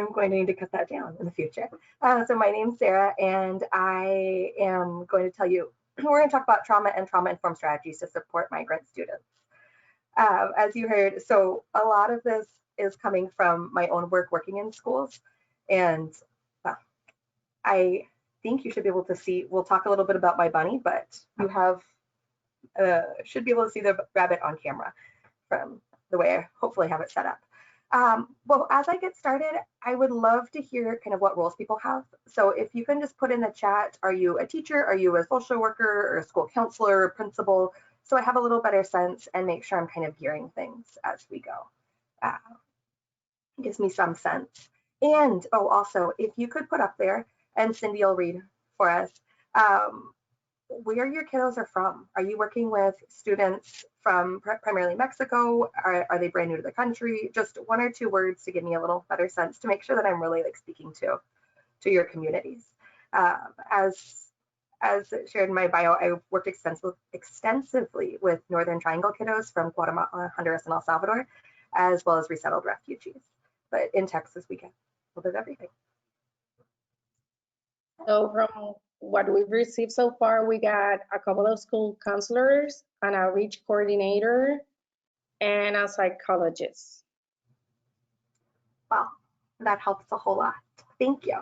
I'm going to need to cut that down in the future. So my name's Sarah, and I am going to tell you, we're going to talk about trauma and trauma-informed strategies to support migrant students. As you heard, so a lot of this is coming from my own work working in schools, and I think you should be able to see, we'll talk a little bit about my bunny, but you have, should be able to see the rabbit on camera from the way I hopefully have it set up. Well, as I get started, I would love to hear kind of what roles people have. So if you can just put in the chat, are you a teacher? Are you a social worker or a school counselor or principal? So I have a little better sense and make sure I'm kind of gearing things as we go. It gives me some sense. And, oh, also, if you could put up there, and Cindy will read for us, where your kiddos are from. Are you working with students from primarily Mexico? Are they brand new to the country? Just one or two words to give me a little better sense to make sure that I'm really like speaking to your communities. As shared in my bio, I worked extensively with Northern Triangle kiddos from Guatemala, Honduras, and El Salvador, as well as resettled refugees. But in Texas, we get a little bit of everything. So from what we've received so far, we got a couple of school counselors, an outreach coordinator, and a psychologist. Wow, that helps a whole lot. Thank you.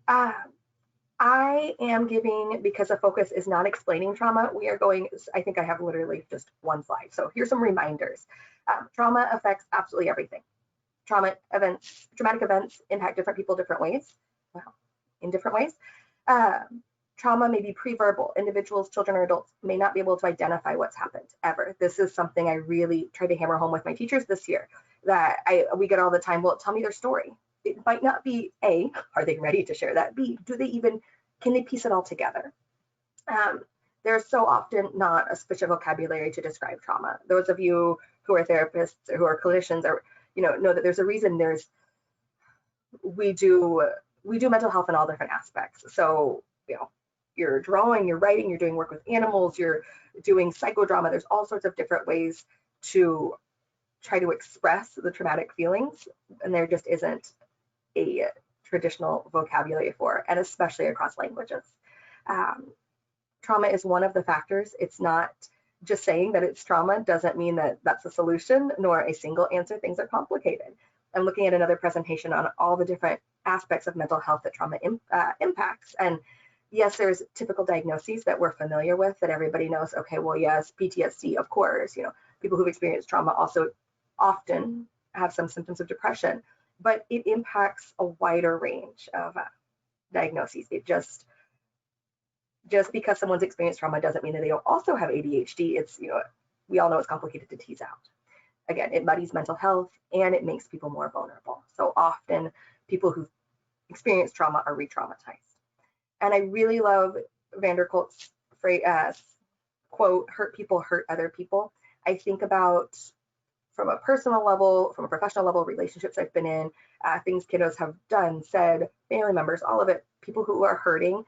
I am giving, because the focus is not explaining trauma, we are going, I think I have literally just one slide. So here's some reminders. Trauma affects absolutely everything. Traumatic events impact different people different ways. Wow, in different ways. Trauma may be pre-verbal. Individuals, children, or adults may not be able to identify what's happened ever. This is something I really tried to hammer home with my teachers this year, that we get all the time, well, tell me their story. It might not be A, are they ready to share that? B, can they piece it all together? There's so often not a sufficient vocabulary to describe trauma. Those of you who are therapists or who are clinicians or know that there's a reason we do mental health in all different aspects. So, you're drawing, you're writing, you're doing work with animals, you're doing psychodrama. There's all sorts of different ways to try to express the traumatic feelings, and there just isn't a traditional vocabulary for, and especially across languages. Trauma is one of the factors. It's not just saying that it's trauma doesn't mean that that's a solution, nor a single answer. Things are complicated. I'm looking at another presentation on all the different aspects of mental health that trauma impacts. And yes, there's typical diagnoses that we're familiar with that everybody knows. Okay, well, yes, PTSD, of course. People who've experienced trauma also often have some symptoms of depression, but it impacts a wider range of diagnoses. It just because someone's experienced trauma doesn't mean that they don't also have ADHD. It's, we all know it's complicated to tease out. Again, it muddies mental health and it makes people more vulnerable. So often people who've experienced trauma are re-traumatized. And I really love Vanderkolk's phrase, quote, hurt people hurt other people. I think about, from a personal level, from a professional level, relationships I've been in, things kiddos have done, said, family members, all of it, people who are hurting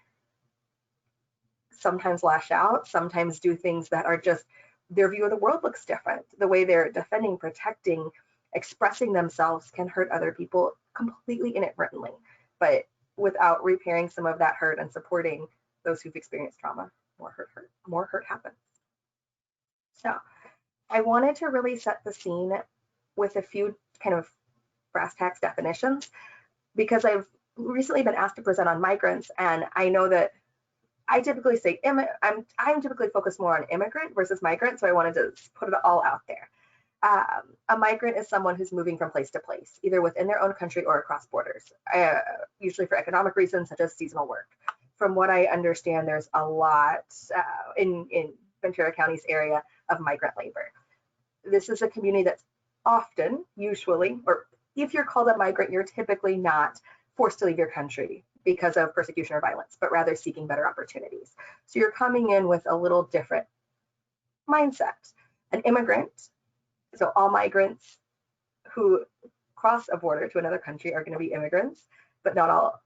sometimes lash out, sometimes do things that are just, their view of the world looks different. The way they're defending, protecting, expressing themselves can hurt other people completely inadvertently. But without repairing some of that hurt and supporting those who've experienced trauma, more hurt happens. So I wanted to really set the scene with a few kind of brass tacks definitions, because I've recently been asked to present on migrants, and I know that I typically say I'm typically focused more on immigrant versus migrant, so I wanted to put it all out there. A migrant is someone who's moving from place to place, either within their own country or across borders, usually for economic reasons such as seasonal work. From what I understand, there's a lot in Ventura County's area of migrant labor. This is a community that's often, usually, or if you're called a migrant, you're typically not forced to leave your country because of persecution or violence, but rather seeking better opportunities. So you're coming in with a little different mindset. An immigrant, so all migrants who cross a border to another country are going to be immigrants, but not all.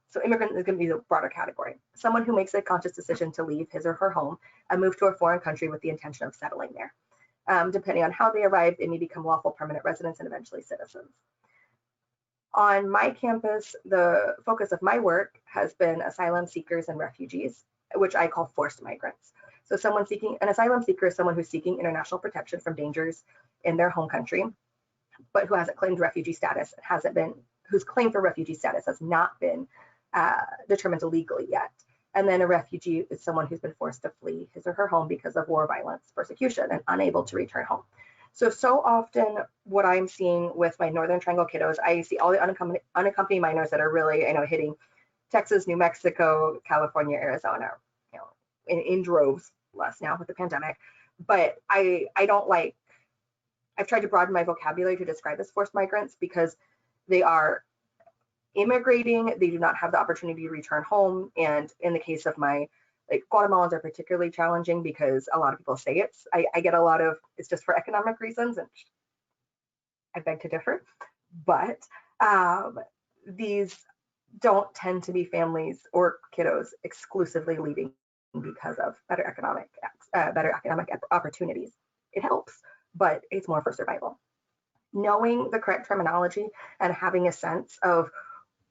So immigrant is going to be the broader category. Someone who makes a conscious decision to leave his or her home and move to a foreign country with the intention of settling there. Depending on how they arrive, they may become lawful permanent residents and eventually citizens. On my campus, the focus of my work has been asylum seekers and refugees, which I call forced migrants. So someone seeking an asylum seeker is someone who's seeking international protection from dangers in their home country, but who hasn't claimed refugee status, whose claim for refugee status has not been determined legally yet. And then a refugee is someone who's been forced to flee his or her home because of war, violence, persecution, and unable to return home. So often what I'm seeing with my Northern Triangle kiddos, I see all the unaccompanied minors that are really, hitting Texas, New Mexico, California, Arizona, in droves, less now with the pandemic. But I've tried to broaden my vocabulary to describe as forced migrants because they are immigrating, they do not have the opportunity to return home. And in the case of my Guatemalans are particularly challenging because a lot of people say I get a lot of, it's just for economic reasons, and I beg to differ. But these don't tend to be families or kiddos exclusively leaving because of better economic opportunities. It helps, but it's more for survival. Knowing the correct terminology and having a sense of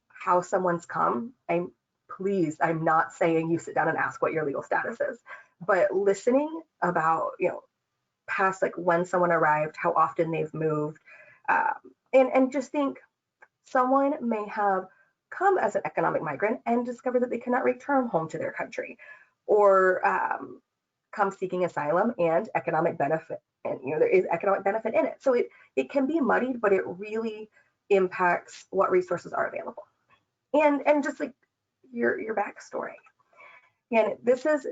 how someone's come, I'm not saying you sit down and ask what your legal status is, but listening about, past, when someone arrived, how often they've moved, and just think someone may have come as an economic migrant and discover that they cannot return home to their country, or come seeking asylum and economic benefit, and there is economic benefit in it. So it can be muddied, but it really impacts what resources are available, and just your backstory. And this is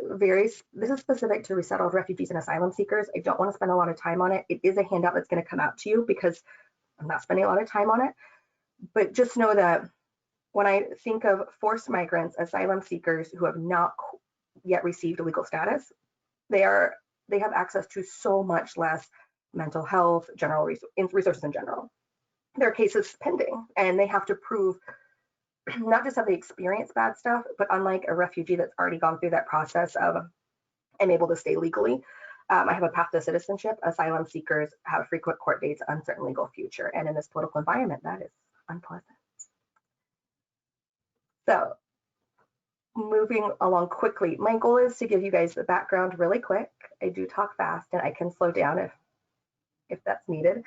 specific to resettled refugees and asylum seekers. I don't want to spend a lot of time on it. It is a handout that's going to come out to you because I'm not spending a lot of time on it. But just know that when I think of forced migrants, asylum seekers who have not yet received legal status, they have access to so much less mental health, general resources in general. There are cases pending, and they have to prove not just have they experienced bad stuff, but unlike a refugee that's already gone through that process of I'm able to stay legally, I have a path to citizenship. Asylum seekers have frequent court dates, uncertain legal future, and in this political environment, that is unpleasant. So moving along quickly, my goal is to give you guys the background really quick. I do talk fast, and I can slow down if that's needed,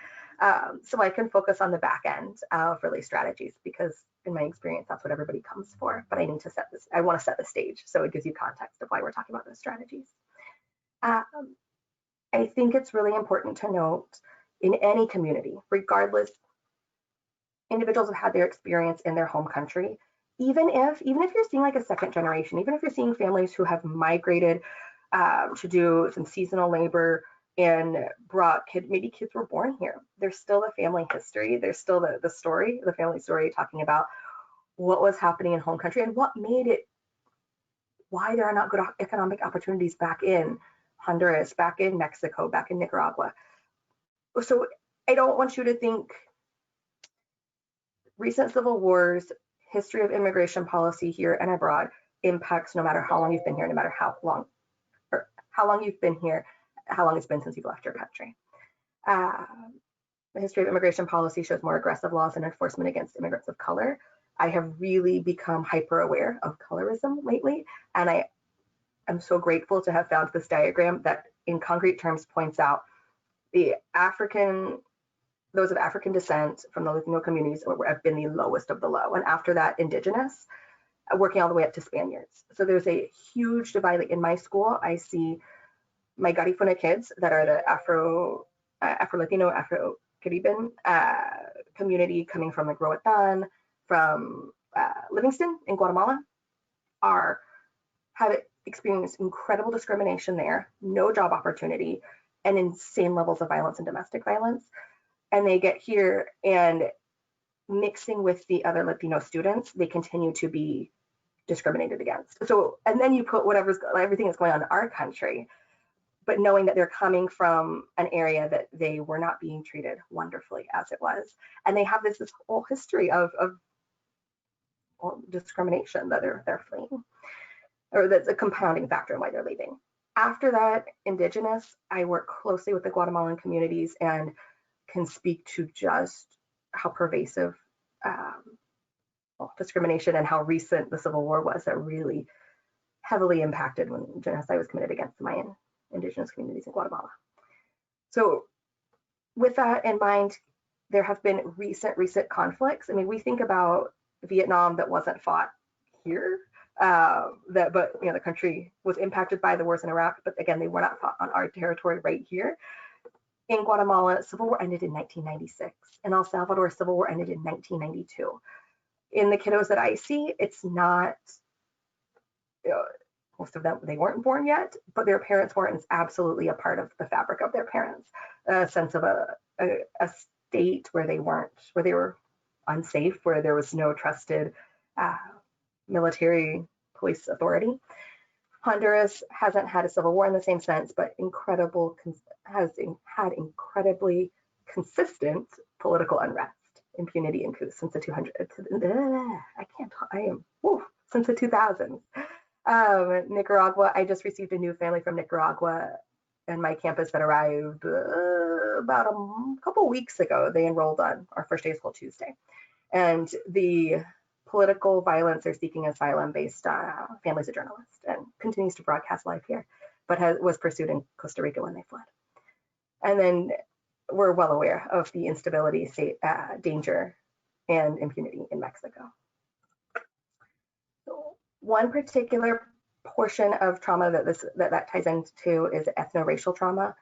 so I can focus on the back end of really strategies, because in my experience, that's what everybody comes for. But I want to set the stage so it gives you context of why we're talking about those strategies. I think it's really important to note in any community, regardless, individuals have had their experience in their home country. Even if you're seeing a second generation, even if you're seeing families who have migrated to do some seasonal labor and maybe kids were born here, there's still the family history, there's still the story, the family story, talking about what was happening in home country and why there are not good economic opportunities back in Honduras, back in Mexico, back in Nicaragua. So I don't want you to think recent civil wars, history of immigration policy here and abroad impacts no matter how long you've been here, no matter how long you've been here, how long it's been since you've left your country. The history of immigration policy shows more aggressive laws and enforcement against immigrants of color. I have really become hyper aware of colorism lately, and I am so grateful to have found this diagram that in concrete terms points out those of African descent from the Latino communities have been the lowest of the low, and after that, indigenous, working all the way up to Spaniards. So there's a huge divide. In my school, I see my Garifuna kids that are the Afro-Latino, Afro-Caribbean community coming from Roatan, from Livingston in Guatemala, have experienced incredible discrimination there, no job opportunity, and insane levels of violence and domestic violence. And they get here, and mixing with the other Latino students, they continue to be discriminated against. So, and then you put everything that's going on in our country, but knowing that they're coming from an area that they were not being treated wonderfully as it was. And they have this whole history of discrimination that they're fleeing, or that's a compounding factor in why they're leaving. After that, indigenous, I work closely with the Guatemalan communities and can speak to just how pervasive discrimination and how recent the Civil War was that really heavily impacted when genocide was committed against the Mayan indigenous communities in Guatemala. So with that in mind, there have been recent conflicts. I mean, we think about Vietnam that wasn't fought here, but the country was impacted by the wars in Iraq, but again, they were not fought on our territory right here. In Guatemala, Civil War ended in 1996. In El Salvador, Civil War ended in 1992. In the kiddos that I see, it's not, most of them, they weren't born yet, but their parents were, and it's absolutely a part of the fabric of their parents. A sense of a state where they were unsafe, where there was no trusted military police authority. Honduras hasn't had a civil war in the same sense, but has had incredibly consistent political unrest, impunity, and coups since the 2000s. Nicaragua, I just received a new family from Nicaragua and my campus that arrived about a couple weeks ago. They enrolled on our first day of school Tuesday. And the political violence they're seeking asylum based family's a journalist and continues to broadcast live here, but was pursued in Costa Rica when they fled. And then we're well aware of the instability, danger, and impunity in Mexico. So one particular portion of trauma that ties into is ethno-racial trauma.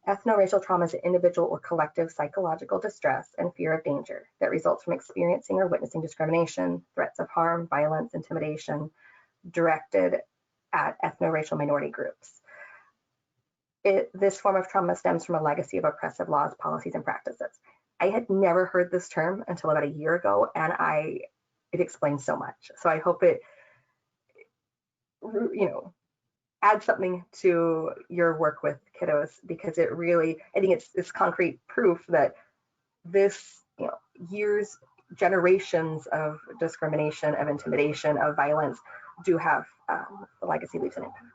Ethno-racial trauma is an individual or collective psychological distress and fear of danger that results from experiencing or witnessing discrimination, threats of harm, violence, intimidation directed at ethno-racial minority groups. This form of trauma stems from a legacy of oppressive laws, policies, and practices. I had never heard this term until about a year ago, and it explains so much. So I hope it, add something to your work with kiddos, because it really, I think it's concrete proof that this, years, generations of discrimination, of intimidation, of violence do have the legacy leaves an impact.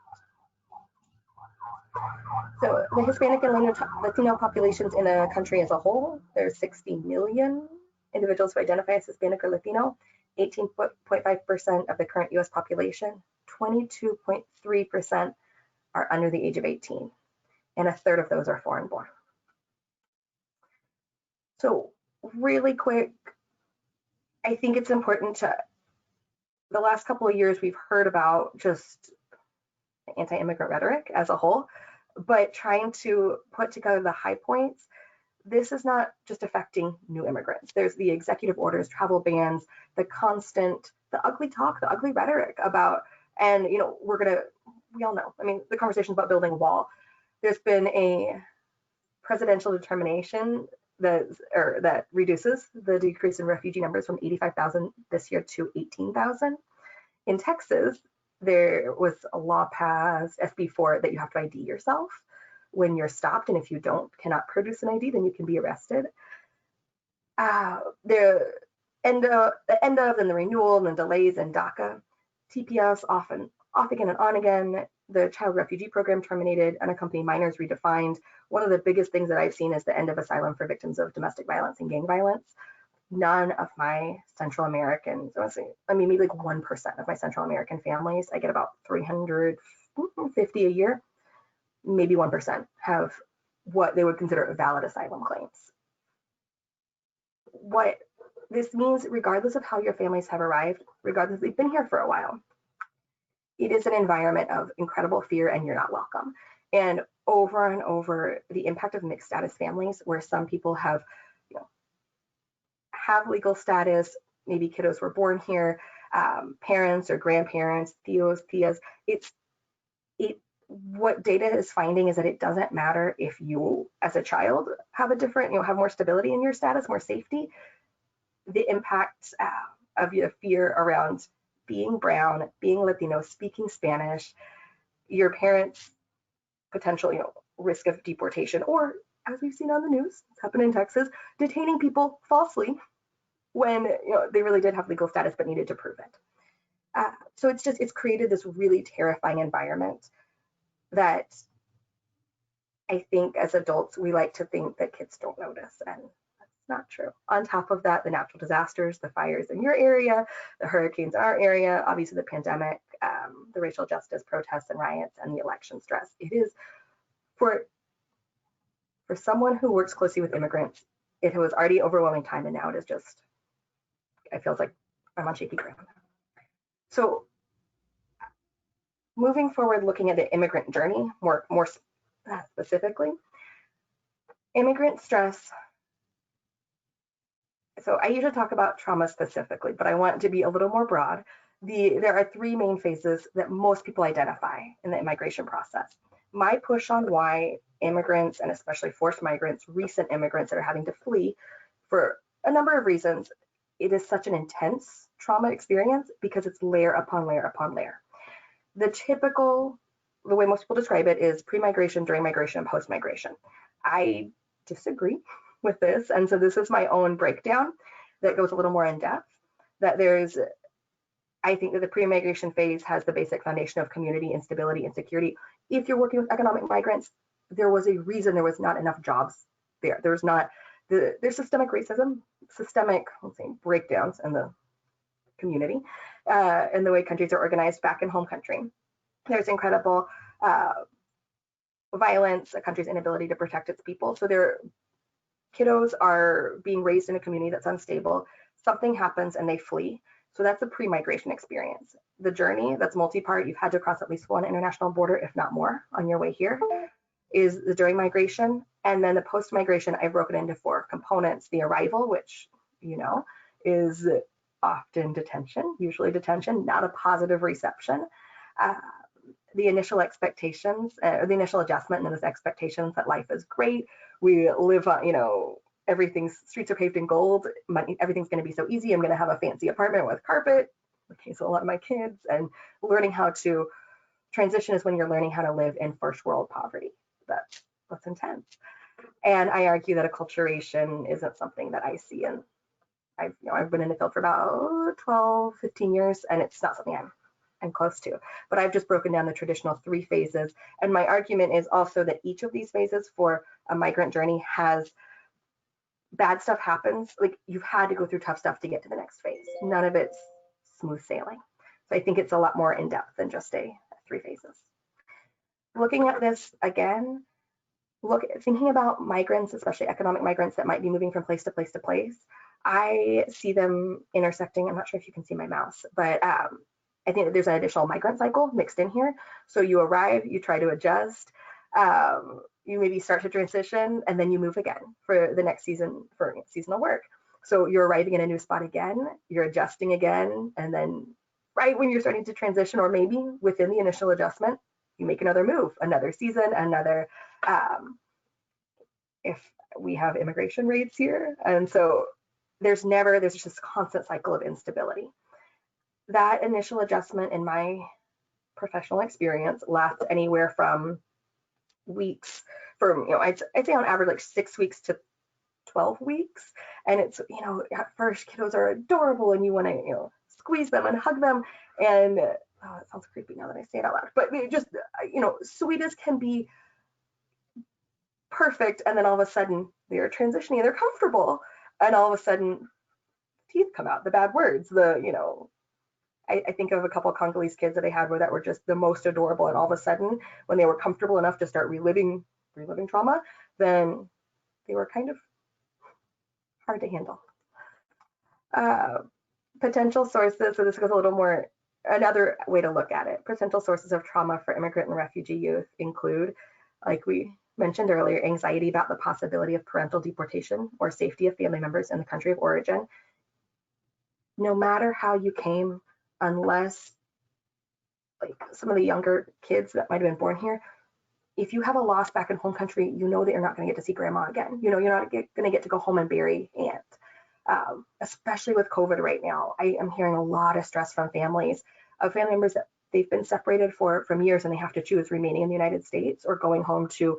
So the Hispanic and Latino populations in a country as a whole, there's 60 million individuals who identify as Hispanic or Latino, 18.5% of the current US population, 22.3% are under the age of 18, and a third of those are foreign born. So really quick, I think it's important to, the last couple of years we've heard about just anti-immigrant rhetoric as a whole, but trying to put together the high points. This is not just affecting new immigrants. There's the executive orders, travel bans, the constant, the ugly talk, the ugly rhetoric about, and we all know, I mean, the conversations about building a wall. There's been a presidential determination that reduces the decrease in refugee numbers from 85,000 this year to 18,000. In Texas, there was a law passed, SB4, that you have to ID yourself when you're stopped, and if you cannot produce an ID, then you can be arrested. The end of and the renewal and the delays in DACA, TPS off again and on again, the child refugee program terminated, unaccompanied minors redefined. One of the biggest things that I've seen is the end of asylum for victims of domestic violence and gang violence. None of my Central Americans, maybe like 1% of my Central American families, I get about 350 a year, maybe 1% have what they would consider valid asylum claims. What this means, regardless of how your families have arrived, regardless, they've been here for a while, it is an environment of incredible fear and you're not welcome. And over and over, the impact of mixed status families, where some people have legal status, maybe kiddos were born here, parents or grandparents, tios, tias. What data is finding is that it doesn't matter if you, as a child, have a different, have more stability in your status, more safety. The impact of your fear around being brown, being Latino, speaking Spanish, your parents' potential, risk of deportation, or as we've seen on the news, it's happened in Texas, detaining people falsely when they really did have legal status but needed to prove it. So it's created this really terrifying environment that I think as adults we like to think that kids don't notice, and not true. On top of that, the natural disasters, the fires in your area, the hurricanes in our area, obviously the pandemic, the racial justice protests and riots, and the election stress. It is for someone who works closely with immigrants, it was already overwhelming time, and now it is just, it feels like I'm on shaky ground. So moving forward, looking at the immigrant journey more specifically, immigrant stress. So I usually talk about trauma specifically, but I want to be a little more broad. There are three main phases that most people identify in the immigration process. My push on why immigrants, and especially forced migrants, recent immigrants that are having to flee for a number of reasons, it is such an intense trauma experience because it's layer upon layer upon layer. The way most people describe it is pre-migration, during migration, and post-migration. I disagree with this, and so this is my own breakdown that goes a little more in depth. I think that the pre-migration phase has the basic foundation of community instability and security. If you're working with economic migrants, there was a reason there was not enough jobs there. There's systemic racism, systemic, let's say, breakdowns in the community, and the way countries are organized back in home country. There's incredible violence, a country's inability to protect its people. So their kiddos are being raised in a community that's unstable. Something happens and they flee. So that's the pre-migration experience. The journey, that's multi-part. You've had to cross at least one international border, if not more, on your way here, is the during migration. And then the post-migration, I've broken into 4 components. The arrival, which, is often detention, usually detention, not a positive reception. The initial expectations, or the initial adjustment, and those expectations that life is great. We live on, streets are paved in gold. Everything's going to be so easy. I'm going to have a fancy apartment with carpet, in the case of a lot of my kids, and learning how to transition is when you're learning how to live in first world poverty. That's intense. And I argue that acculturation isn't something that I see, and I've been in the field for about 12, 15 years, and it's not something I'm close to. But I've just broken down the traditional 3 phases. And my argument is also that each of these phases for a migrant journey has bad stuff happens. Like, you've had to go through tough stuff to get to the next phase. None of it's smooth sailing. So I think it's a lot more in depth than just 3 phases. Looking at this again, thinking about migrants, especially economic migrants that might be moving from place to place to place, I see them intersecting. I'm not sure if you can see my mouse, but I think that there's an additional migrant cycle mixed in here. So you arrive, you try to adjust, you maybe start to transition, and then you move again for the next season for seasonal work. So you're arriving in a new spot again, you're adjusting again, and then right when you're starting to transition, or maybe within the initial adjustment, you make another move, another season, another, if we have immigration raids here. And so there's just this constant cycle of instability. That initial adjustment, in my professional experience, lasts anywhere from weeks, I'd say on average like 6 weeks to 12 weeks. And it's, at first kiddos are adorable and you want to, squeeze them and hug them. And oh, it sounds creepy now that I say it out loud, but just, sweet as can be, perfect. And then all of a sudden they're transitioning, they're comfortable. And all of a sudden teeth come out, the bad words, I think of a couple of Congolese kids that I had that were just the most adorable. And all of a sudden, when they were comfortable enough to start reliving trauma, then they were kind of hard to handle. Potential sources, so this goes a little more, another way to look at it. Potential sources of trauma for immigrant and refugee youth include, like we mentioned earlier, anxiety about the possibility of parental deportation or safety of family members in the country of origin. No matter how you came, unless, like some of the younger kids that might have been born here, if you have a loss back in home country, you know that you're not going to get to see grandma again. You're not going to get to go home and bury aunt. Especially with COVID right now, I am hearing a lot of stress from families of family members that they've been separated from years, and they have to choose remaining in the United States or going home to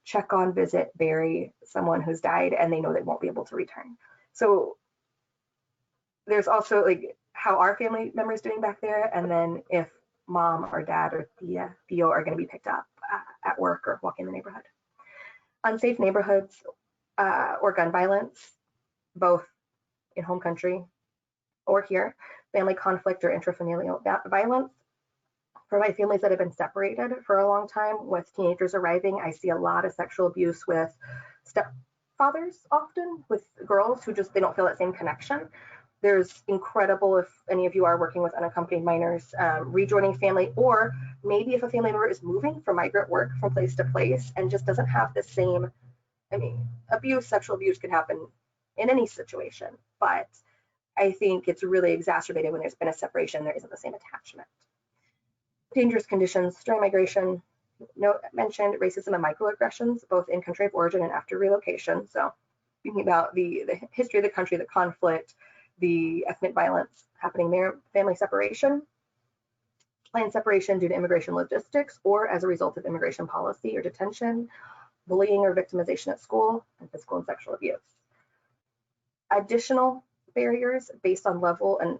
check on, visit, bury someone who's died, and they know they won't be able to return. So there's also like how our family members doing back there, and then if mom or dad or Theo are going to be picked up at work or walking the neighborhood. Unsafe neighborhoods or gun violence. both in home country or here, family conflict or intrafamilial violence. For my families that have been separated for a long time, with teenagers arriving, I see a lot of sexual abuse with stepfathers, often with girls who just, they don't feel that same connection. There's incredible, if any of you are working with unaccompanied minors, rejoining family, or maybe if a family member is moving for migrant work from place to place and just doesn't have the same, I mean, sexual abuse could happen in any situation, but I think it's really exacerbated when there's been a separation, there isn't the same attachment. Dangerous conditions during migration, mentioned racism and microaggressions, both in country of origin and after relocation. So thinking about the history of the country, the conflict, the ethnic violence happening there, family separation, planned separation due to immigration logistics or as a result of immigration policy or detention, bullying or victimization at school, and physical and sexual abuse. Additional barriers based on level and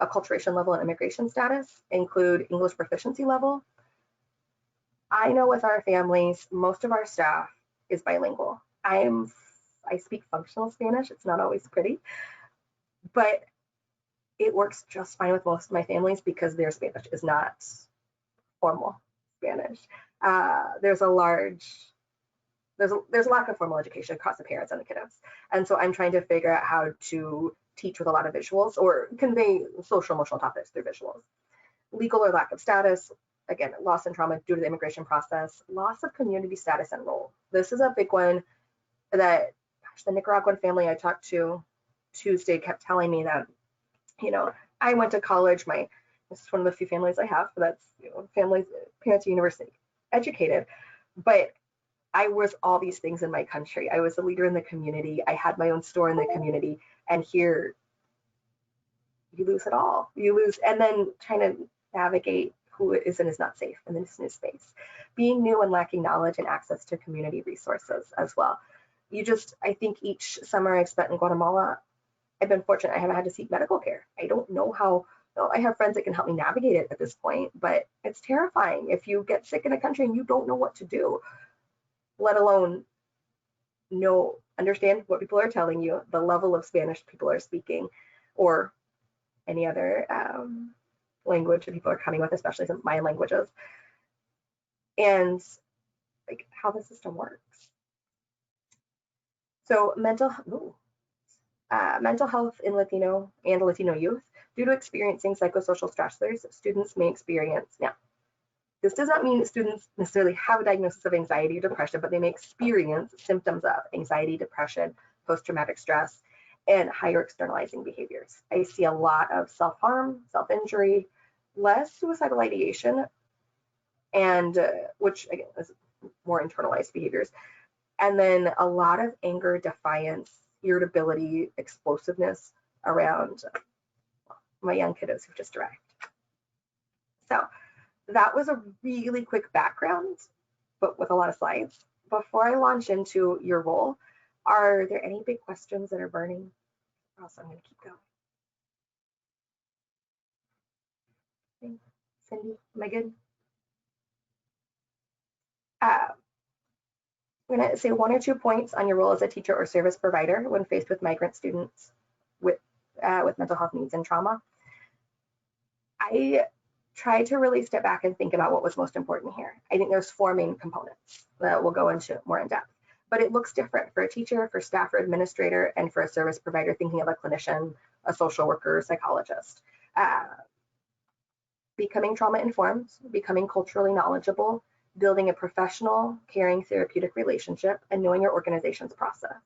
acculturation level and immigration status include English proficiency level. I know with our families, most of our staff is bilingual. I speak functional Spanish. It's not always pretty, but it works just fine with most of my families because their Spanish is not formal Spanish. There's a lack of formal education across the parents and the kiddos. And so I'm trying to figure out how to teach with a lot of visuals or convey social emotional topics through visuals. Legal or lack of status, again, loss and trauma due to the immigration process, loss of community status and role. This is a big one that, gosh, the Nicaraguan family I talked to Tuesday kept telling me that, I went to college, this is one of the few families I have, but that's, parents are university educated, but I was all these things in my country. I was a leader in the community. I had my own store in the community. And here, you lose it all. You lose, and then trying to navigate who is and is not safe in this new space. Being new and lacking knowledge and access to community resources as well. I think each summer I've spent in Guatemala, I've been fortunate I haven't had to seek medical care. I don't know how, I have friends that can help me navigate it at this point, but it's terrifying if you get sick in a country and you don't know what to do, let alone understand what people are telling you, the level of Spanish people are speaking, or any other language that people are coming with, especially some Mayan languages, and like how the system works. So mental health in Latino youth, due to experiencing psychosocial stressors, students may experience. Now, this does not mean that students necessarily have a diagnosis of anxiety or depression, but they may experience symptoms of anxiety, depression, post-traumatic stress, and higher externalizing behaviors. I see a lot of self-harm, self-injury, less suicidal ideation, and which again is more internalized behaviors. And then a lot of anger, defiance, irritability, explosiveness around my young kiddos who've just arrived. So that was a really quick background, but with a lot of slides. Before I launch into your role, are there any big questions that are burning? Or else I'm going to keep going. Cindy, am I good? I'm going to say 1 or 2 points on your role as a teacher or service provider when faced with migrant students with mental health needs and trauma. I try to really step back and think about what was most important here. I think there's 4 main components that we'll go into more in depth, but it looks different for a teacher, for staff or administrator, and for a service provider thinking of a clinician, a social worker, psychologist. Becoming trauma informed, becoming culturally knowledgeable, building a professional, caring, therapeutic relationship, and knowing your organization's process.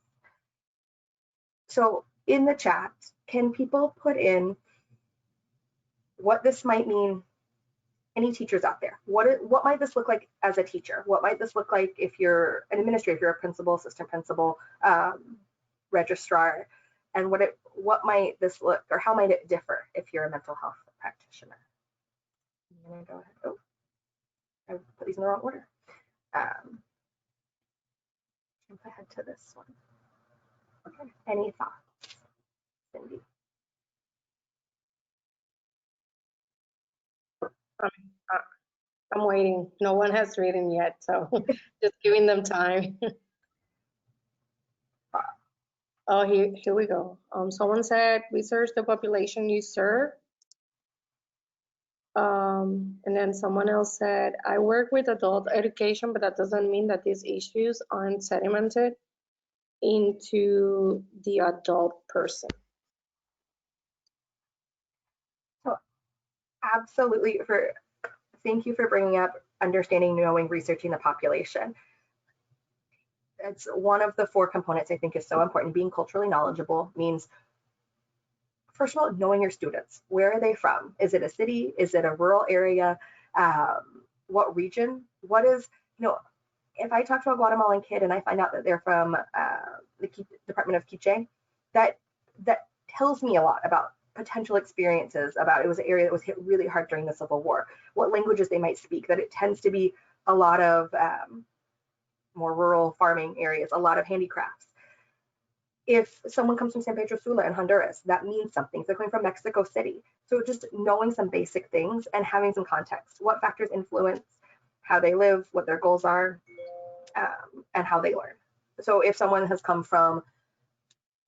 So in the chat, can people put in what this might mean? Any teachers out there, what might this look like as a teacher? What might this look like if you're an administrator, if you're a principal, assistant principal, registrar, and what might this look, or how might it differ if you're a mental health practitioner? I'm gonna go ahead. Oh, I put these in the wrong order. Jump ahead to this one. Okay. Any thoughts, Cindy? I'm waiting. No one has written yet, so just giving them time. Oh, here we go. Someone said, research the population you serve. And then someone else said, I work with adult education, but that doesn't mean that these issues aren't sedimented into the adult person. So absolutely, thank you for bringing up understanding, knowing, researching the population. It's one of the 4 components I think is so important. Being culturally knowledgeable means, first of all, knowing your students. Where are they from? Is it a city? Is it a rural area? What region? What is, if I talk to a Guatemalan kid and I find out that they're from the Department of Quiche, that tells me a lot about potential experiences, about it was an area that was hit really hard during the Civil War, what languages they might speak, that it tends to be a lot of more rural farming areas, a lot of handicrafts. If someone comes from San Pedro Sula in Honduras, that means something. If they're coming from Mexico City. So just knowing some basic things and having some context. What factors influence how they live, what their goals are, and how they learn. So if someone has come from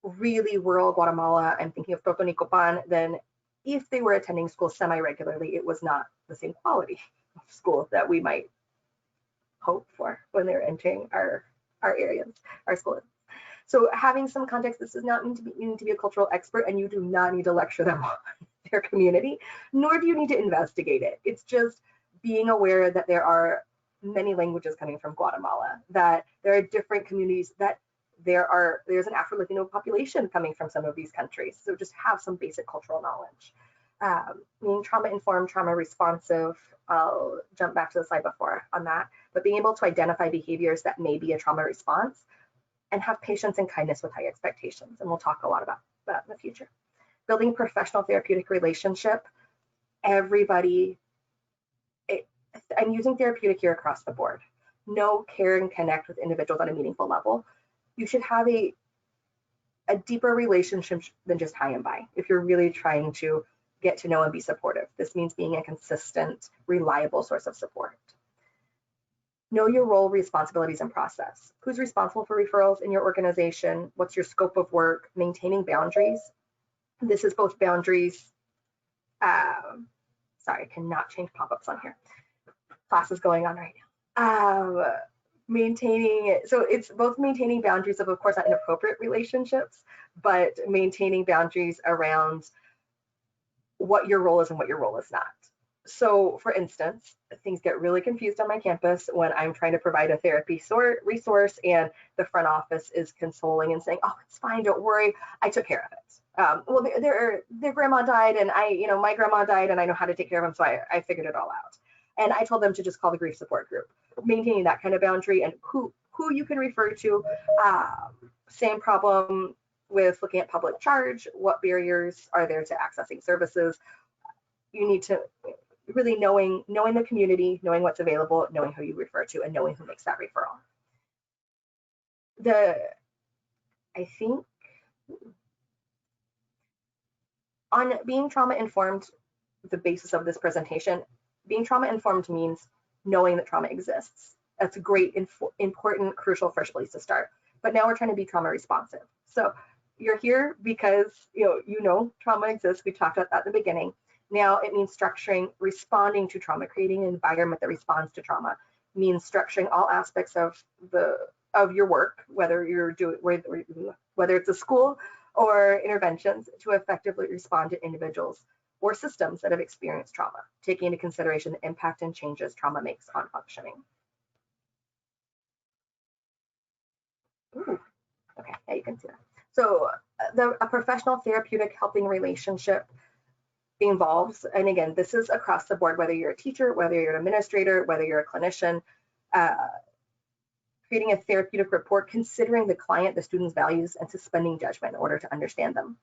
really rural Guatemala, I'm thinking of Totonicopan, then if they were attending school semi-regularly, it was not the same quality of school that we might hope for when they're entering our areas, our schools. So having some context, this does not mean you need to be a cultural expert, and you do not need to lecture them on their community, nor do you need to investigate it. It's just being aware that there are many languages coming from Guatemala, that there are different communities, that there's an Afro-Latino population coming from some of these countries. So just have some basic cultural knowledge. Being trauma-informed, trauma-responsive, I'll jump back to the slide before on that, but being able to identify behaviors that may be a trauma response and have patience and kindness with high expectations. And we'll talk a lot about that in the future. Building a professional therapeutic relationship. Everybody, I'm using therapeutic here across the board. Know, care, and connect with individuals on a meaningful level. You should have a deeper relationship than just hi and bye. If you're really trying to get to know and be supportive, this means being a consistent, reliable source of support. Know your role, responsibilities, and process. Who's responsible for referrals in your organization? What's your scope of work? Maintaining boundaries. This is both boundaries. Sorry, I cannot change pop-ups on here. Class is going on right now. So it's both maintaining boundaries of course, not inappropriate relationships, but maintaining boundaries around what your role is and what your role is not. So for instance, things get really confused on my campus when I'm trying to provide a therapy resource and the front office is consoling and saying, oh, it's fine, don't worry, I took care of it. Well, their grandma died and my grandma died and I know how to take care of them, so I figured it all out. And I told them to just call the grief support group. Maintaining that kind of boundary and who you can refer to. Same problem with looking at public charge. What barriers are there to accessing services? You need to really knowing the community, knowing what's available, knowing who you refer to, and knowing who makes that referral. I think on being trauma informed, the basis of this presentation, being trauma informed means knowing that trauma exists. That's a great, important, crucial first place to start. But now we're trying to be trauma responsive. So you're here because you know trauma exists. We talked about that at the beginning. Now it means structuring, responding to trauma, creating an environment that responds to trauma. It means structuring all aspects of your work, whether it's a school or interventions, to effectively respond to individuals or systems that have experienced trauma, taking into consideration the impact and changes trauma makes on functioning. Ooh, okay, yeah, you can see that. So a professional therapeutic helping relationship involves, and again, this is across the board, whether you're a teacher, whether you're an administrator, whether you're a clinician, creating a therapeutic rapport, considering the client, the student's values, and suspending judgment in order to understand them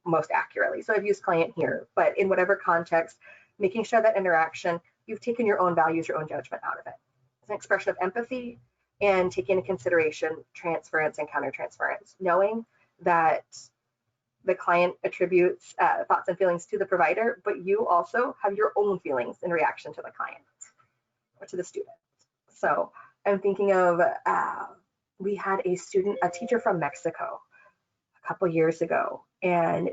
most accurately. So I've used client here, but in whatever context, making sure that interaction, you've taken your own values, your own judgment out of it. It's an expression of empathy and taking into consideration transference and countertransference, knowing that the client attributes thoughts and feelings to the provider, but you also have your own feelings in reaction to the client or to the student. So I'm thinking of, we had a teacher from Mexico, a couple years ago, and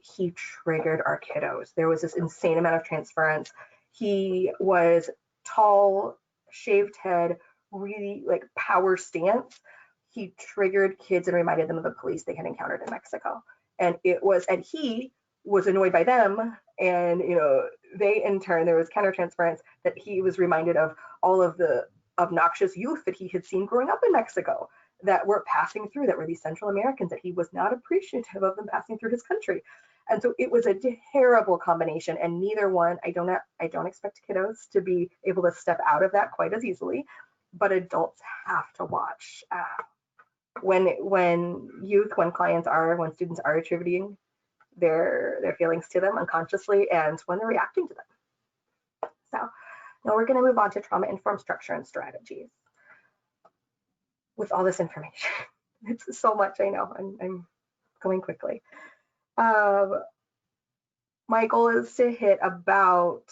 he triggered our kiddos. There was this insane amount of transference. He was tall, shaved head, really like power stance. He triggered kids and reminded them of the police they had encountered in Mexico. And he was annoyed by them. And, they in turn, there was countertransference that he was reminded of all of the obnoxious youth that he had seen growing up in Mexico that were passing through, that were these Central Americans, that he was not appreciative of them passing through his country. And so it was a terrible combination, and neither one, I don't expect kiddos to be able to step out of that quite as easily, but adults have to watch when students are attributing their feelings to them unconsciously, and when they're reacting to them. So now we're going to move on to trauma-informed structure and strategies. With all this information, it's so much, I know, I'm going quickly. My goal is to hit about,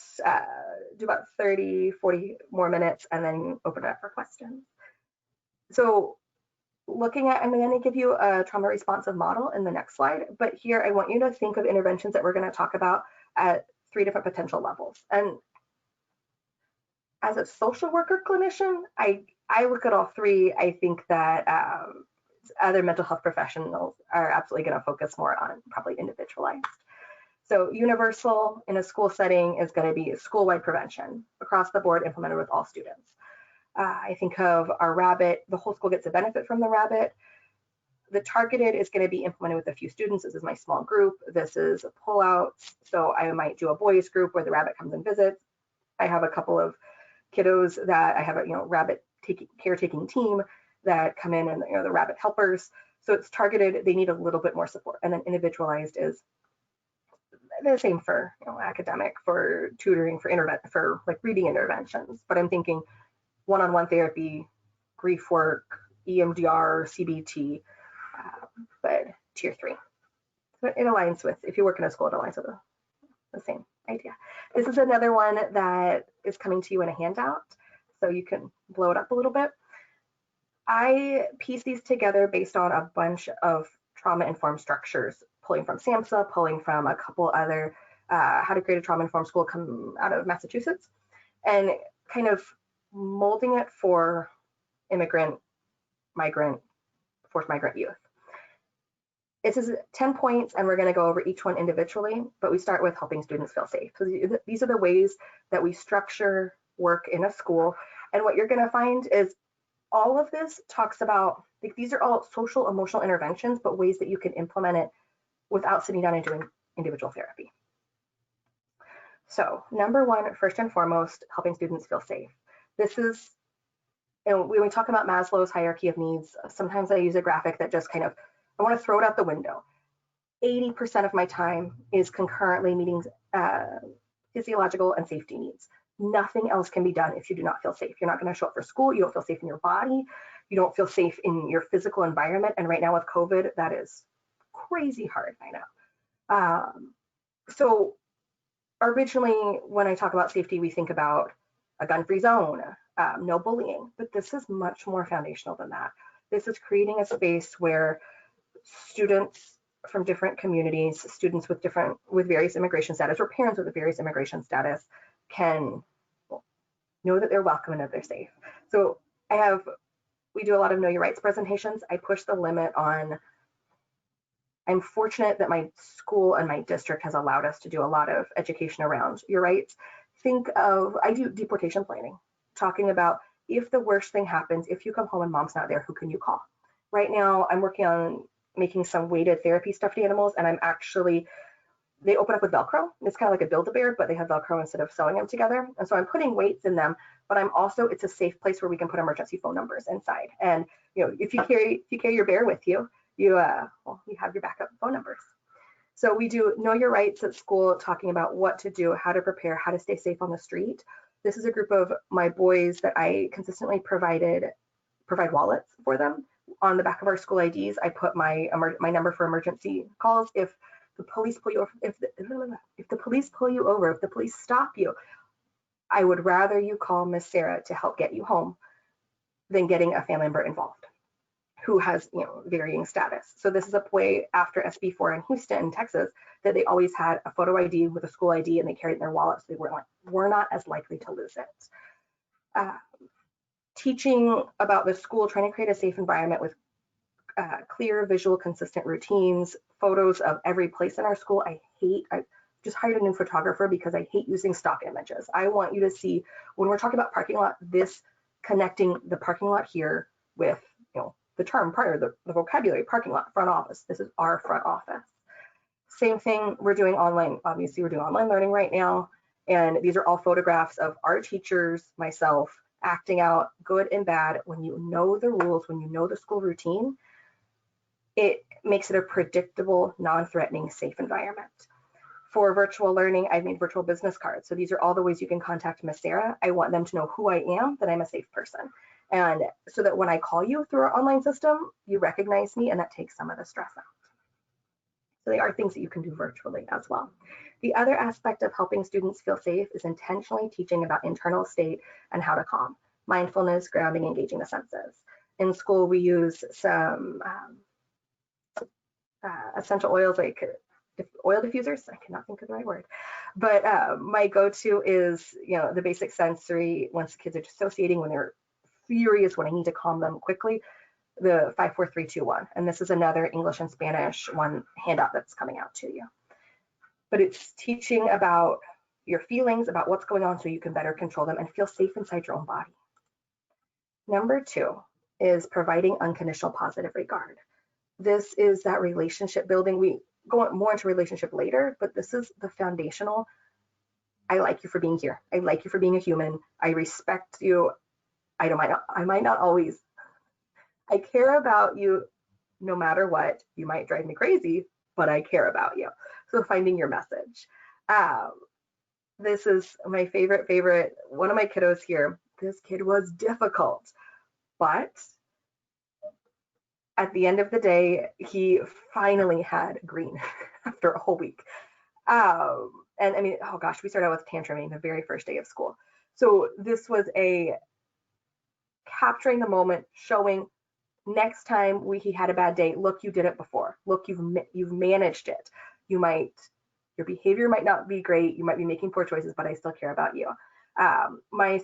do about 30, 40 more minutes and then open it up for questions. So I'm going to give you a trauma responsive model in the next slide, but here I want you to think of interventions that we're going to talk about at 3 different potential levels. And as a social worker clinician, I look at all 3. I think that other mental health professionals are absolutely going to focus more on probably individualized. So universal in a school setting is going to be school-wide prevention across the board, implemented with all students. I think of our rabbit, the whole school gets a benefit from the rabbit. The targeted is going to be implemented with a few students. This is my small group. This is pullouts. So I might do a boys group where the rabbit comes and visits. I have a couple of kiddos that I have a rabbit caretaking team that come in, and the rabbit helpers. So it's targeted. They need a little bit more support. And then individualized is the same for academic, for tutoring, for like reading interventions. But I'm thinking one-on-one therapy, grief work, EMDR, CBT, but tier 3. So it aligns with, if you work in a school, it aligns with the same idea. This is another one that is coming to you in a handout, so you can blow it up a little bit. I piece these together based on a bunch of trauma-informed structures, pulling from SAMHSA, pulling from a couple other, How to Create a Trauma-Informed School come out of Massachusetts, and kind of molding it for immigrant, migrant, forced migrant youth. This is 10 points, and we're going to go over each one individually, but we start with helping students feel safe. So these are the ways that we structure work in a school. And what you're going to find is all of this talks about, these are all social emotional interventions, but ways that you can implement it without sitting down and doing individual therapy. So number 1, first and foremost, helping students feel safe. This is, when we talk about Maslow's hierarchy of needs, sometimes I use a graphic that just kind of, I want to throw it out the window. 80% of my time is concurrently meeting physiological and safety needs. Nothing else can be done if you do not feel safe. You're not going to show up for school. You don't feel safe in your body. You don't feel safe in your physical environment. And right now with COVID, that is crazy hard, I know. So originally, when I talk about safety, we think about a gun-free zone, no bullying, but this is much more foundational than that. This is creating a space where students from different communities, students with various immigration status, or parents with various immigration status can know that they're welcome and that they're safe. So we do a lot of Know Your Rights presentations. I push the limit on, I'm fortunate that my school and my district has allowed us to do a lot of education around your rights. I do deportation planning, talking about if the worst thing happens, if you come home and mom's not there, who can you call? Right now, I'm working on making some weighted therapy stuffed animals, and they open up with Velcro. It's kind of like a Build-A-Bear, but they have Velcro instead of sewing them together. And so I'm putting weights in them, but it's a safe place where we can put emergency phone numbers inside. And if you carry your bear with you, you have your backup phone numbers. So we do Know Your Rights at school, talking about what to do, how to prepare, how to stay safe on the street. This is a group of my boys that I consistently provide wallets for them. On the back of our school IDs, I put my number for emergency calls. If the police pull you over, if the police pull you over, if the police stop you, I would rather you call Miss Sarah to help get you home than getting a family member involved. who has, varying status. So this is a way after SB4 in Houston, Texas, that they always had a photo ID with a school ID and they carried it in their wallet, so they were not as likely to lose it. Teaching about the school, trying to create a safe environment with clear, visual, consistent routines, photos of every place in our school. I just hired a new photographer because I hate using stock images. I want you to see, when we're talking about parking lot, this connecting the parking lot here with, the term prior, the vocabulary, parking lot, front office. This is our front office. Same thing we're doing online. Obviously, we're doing online learning right now. And these are all photographs of our teachers, myself, acting out good and bad. When you know the rules, when you know the school routine, it makes it a predictable, non-threatening, safe environment. For virtual learning, I've made virtual business cards. So these are all the ways you can contact Miss Sarah. I want them to know who I am, that I'm a safe person. And so that when I call you through our online system, you recognize me, and that takes some of the stress out. So they are things that you can do virtually as well. The other aspect of helping students feel safe is intentionally teaching about internal state and how to calm. Mindfulness, grounding, engaging the senses. In school, we use some essential oils like oil diffusers. I cannot think of the right word, but my go-to is, the basic sensory. Once kids are dissociating, when they're furious, when I need to calm them quickly, the 5, 4, 3, 2, 1. And this is another English and Spanish one handout that's coming out to you. But it's teaching about your feelings, about what's going on so you can better control them and feel safe inside your own body. Number 2 is providing unconditional positive regard. This is that relationship building. We go more into relationship later, but this is the foundational. I like you for being here. I like you for being a human. I respect you. I might not always. I care about you no matter what. You might drive me crazy, but I care about you. So finding your message. This is my favorite. One of my kiddos here, this kid was difficult, but at the end of the day, he finally had green after a whole week. And I mean, oh gosh, we started out with tantruming the very first day of school. So this was a capturing the moment, showing next time he had a bad day, look, you did it before. Look, you've managed it. Your behavior might not be great. You might be making poor choices, but I still care about you. My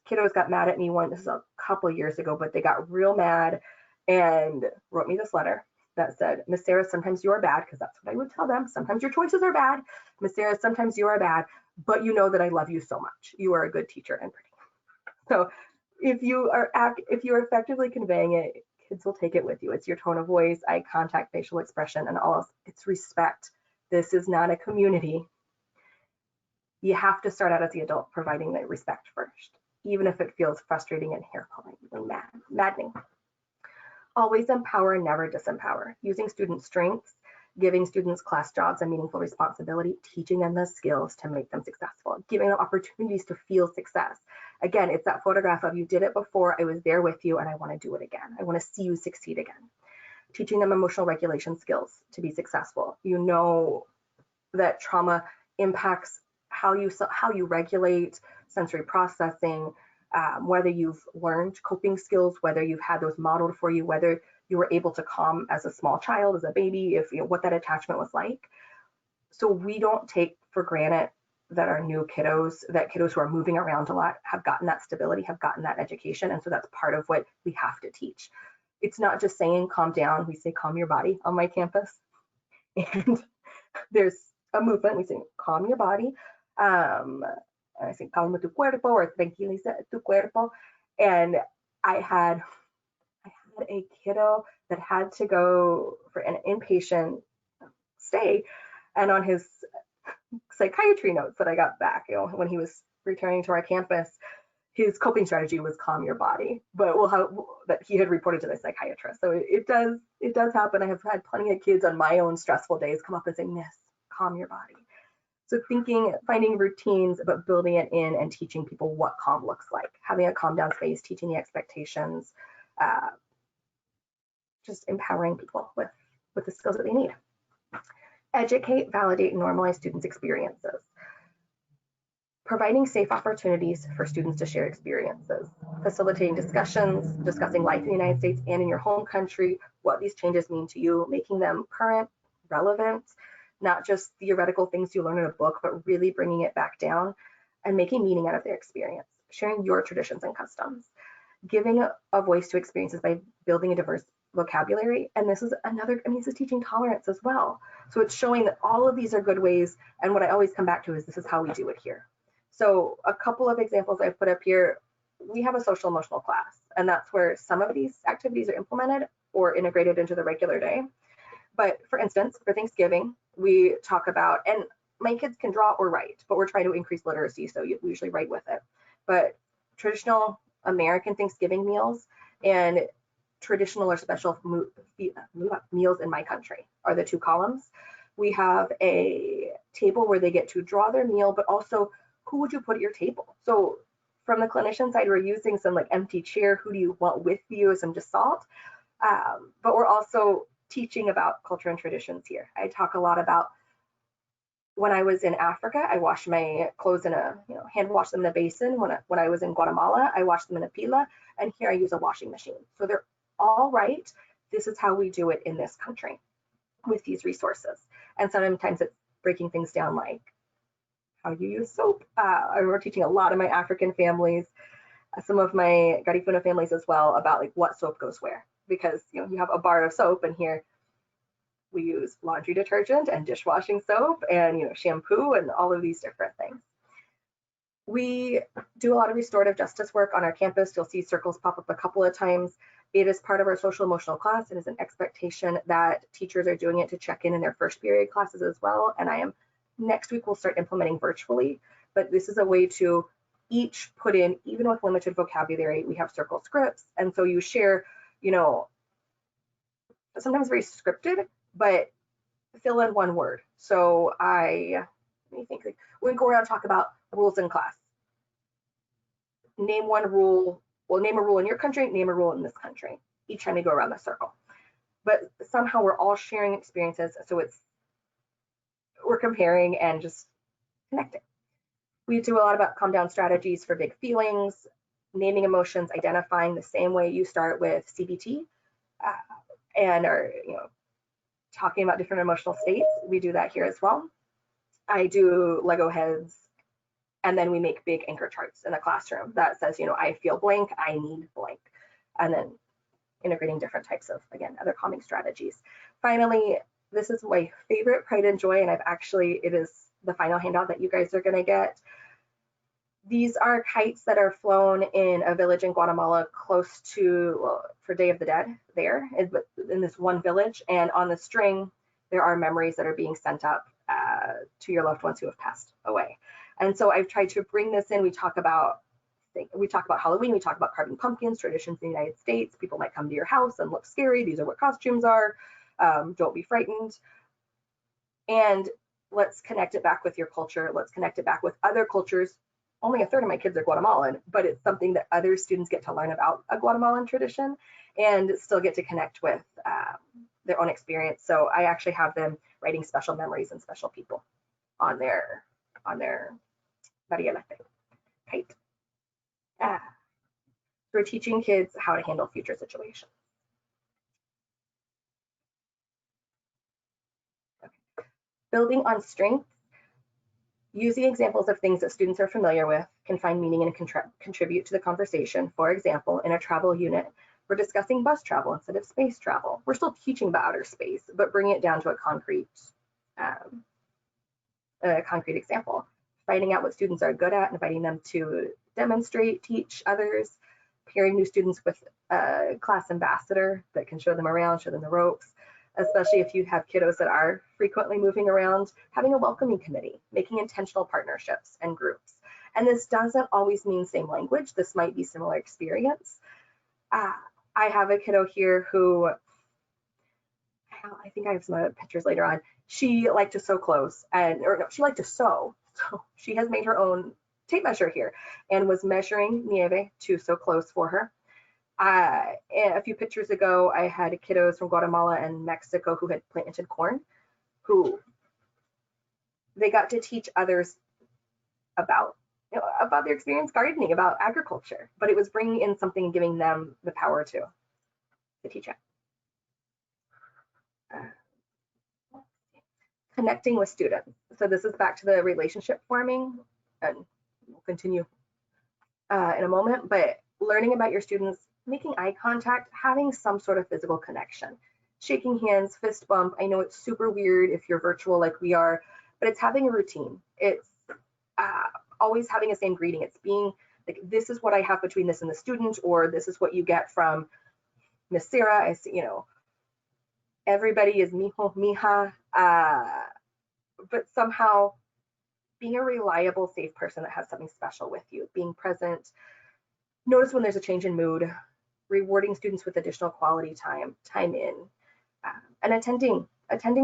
kiddos got mad at me this is a couple of years ago, but they got real mad and wrote me this letter that said, Miss Sarah, sometimes you are bad, because that's what I would tell them. Sometimes your choices are bad. Miss Sarah, sometimes you are bad, but you know that I love you so much. You are a good teacher and pretty. So if you are effectively conveying it, kids will take it with you. It's your tone of voice, eye contact, facial expression, and all else. It's respect. This is not a community. You have to start out as the adult providing that respect first, even if it feels frustrating and hair-pulling, even maddening. Always empower and never disempower. Using student strengths, giving students class jobs and meaningful responsibility, teaching them the skills to make them successful, giving them opportunities to feel success. Again, it's that photograph of you did it before, I was there with you, and I want to do it again. I want to see you succeed again. Teaching them emotional regulation skills to be successful. You know that trauma impacts how you regulate, sensory processing, whether you've learned coping skills, whether you've had those modeled for you, whether you were able to calm as a small child, as a baby, if what that attachment was like. So we don't take for granted that our new kiddos who are moving around a lot have gotten that stability, have gotten that education. And so that's part of what we have to teach. It's not just saying calm down. We say calm your body on my campus. And there's a movement, we say calm your body. I think calma tu cuerpo or tranquiliza tu cuerpo. And I had a kiddo that had to go for an inpatient stay, and on his psychiatry notes that I got back, when he was returning to our campus, his coping strategy was calm your body, but that he had reported to the psychiatrist. So it does happen. I have had plenty of kids on my own stressful days come up and say, Miss, calm your body. So finding routines, but building it in and teaching people what calm looks like, having a calm down space, teaching the expectations, just empowering people with the skills that they need. Educate, validate, and normalize students' experiences. Providing safe opportunities for students to share experiences, facilitating discussions, discussing life in the United States and in your home country, what these changes mean to you, making them current, relevant, not just theoretical things you learn in a book, but really bringing it back down and making meaning out of their experience, sharing your traditions and customs, giving a voice to experiences by building a diverse vocabulary. And this is another, I mean, this is teaching tolerance as well. So it's showing that all of these are good ways. And what I always come back to is this is how we do it here. So a couple of examples I've put up here, we have a social emotional class, and that's where some of these activities are implemented or integrated into the regular day. But for instance, for Thanksgiving, we talk about, and my kids can draw or write, but we're trying to increase literacy, so we usually write with it. But traditional American Thanksgiving meals and traditional or special meals in my country are the two columns. We have a table where they get to draw their meal, but also who would you put at your table? So from the clinician side, we're using some like empty chair, who do you want with you, some just salt. But we're also teaching about culture and traditions here. I talk a lot about when I was in Africa, I washed my clothes in a, hand wash them in a basin. When I was in Guatemala, I washed them in a pila, and here I use a washing machine. So they're all right. This is how we do it in this country with these resources. And sometimes it's breaking things down like how you use soap. I remember teaching a lot of my African families, some of my Garifuna families as well, about like what soap goes where, because you have a bar of soap, and here we use laundry detergent and dishwashing soap and shampoo and all of these different things. We do a lot of restorative justice work on our campus. You'll see circles pop up a couple of times. It is part of our social emotional class. It is an expectation that teachers are doing it to check in their first period classes as well. And next week we'll start implementing virtually, but this is a way to each put in, even with limited vocabulary, we have circle scripts. And so you share, sometimes very scripted, but fill in one word. So let me think, we go around and talk about rules in class. Name one rule, well, name a rule in your country, name a rule in this country, each time we go around the circle. But somehow we're all sharing experiences, so we're comparing and just connecting. We do a lot about calm down strategies for big feelings, naming emotions, identifying the same way you start with CBT, and are talking about different emotional states. We do that here as well. I do Lego heads, and then we make big anchor charts in the classroom that says, I feel blank, I need blank, and then integrating different types of, again, other calming strategies. Finally, this is my favorite pride and joy, and it is the final handout that you guys are going to get. These are kites that are flown in a village in Guatemala close to, for Day of the Dead there, in this one village. And on the string, there are memories that are being sent up to your loved ones who have passed away. And so I've tried to bring this in. We talk about Halloween, we talk about carving pumpkins, traditions in the United States. People might come to your house and look scary. These are what costumes are. Don't be frightened. And let's connect it back with your culture. Let's connect it back with other cultures. Only a third of my kids are Guatemalan, but it's something that other students get to learn about a Guatemalan tradition and still get to connect with their own experience. So I actually have them writing special memories and special people on their Marielete kite. We're teaching kids how to handle future situations. Okay. Building on strengths. Using examples of things that students are familiar with can find meaning and contribute to the conversation. For example, in a travel unit, we're discussing bus travel instead of space travel. We're still teaching about outer space, but bringing it down to a concrete example. Finding out what students are good at, inviting them to demonstrate, teach others, pairing new students with a class ambassador that can show them around, show them the ropes, especially if you have kiddos that are frequently moving around, having a welcoming committee, making intentional partnerships and groups. And this doesn't always mean same language. This might be similar experience. I have a kiddo here who, I think I have some other pictures later on. She liked to sew clothes, she liked to sew. So she has made her own tape measure here and was measuring nieve to sew clothes for her. A few pictures ago, I had kiddos from Guatemala and Mexico who had planted corn, who they got to teach others about about their experience gardening, about agriculture, but it was bringing in something and giving them the power to teach it. Connecting with students. So this is back to the relationship forming, and we'll continue in a moment, but learning about your students, making eye contact, having some sort of physical connection, shaking hands, fist bump. I know it's super weird if you're virtual like we are, but it's having a routine. It's always having a same greeting. It's being like, this is what I have between this and the student, or this is what you get from Miss Sarah. I see, you know, everybody is mijo, mija, but somehow being a reliable, safe person that has something special with you, being present, notice when there's a change in mood, rewarding students with additional quality time in, and attending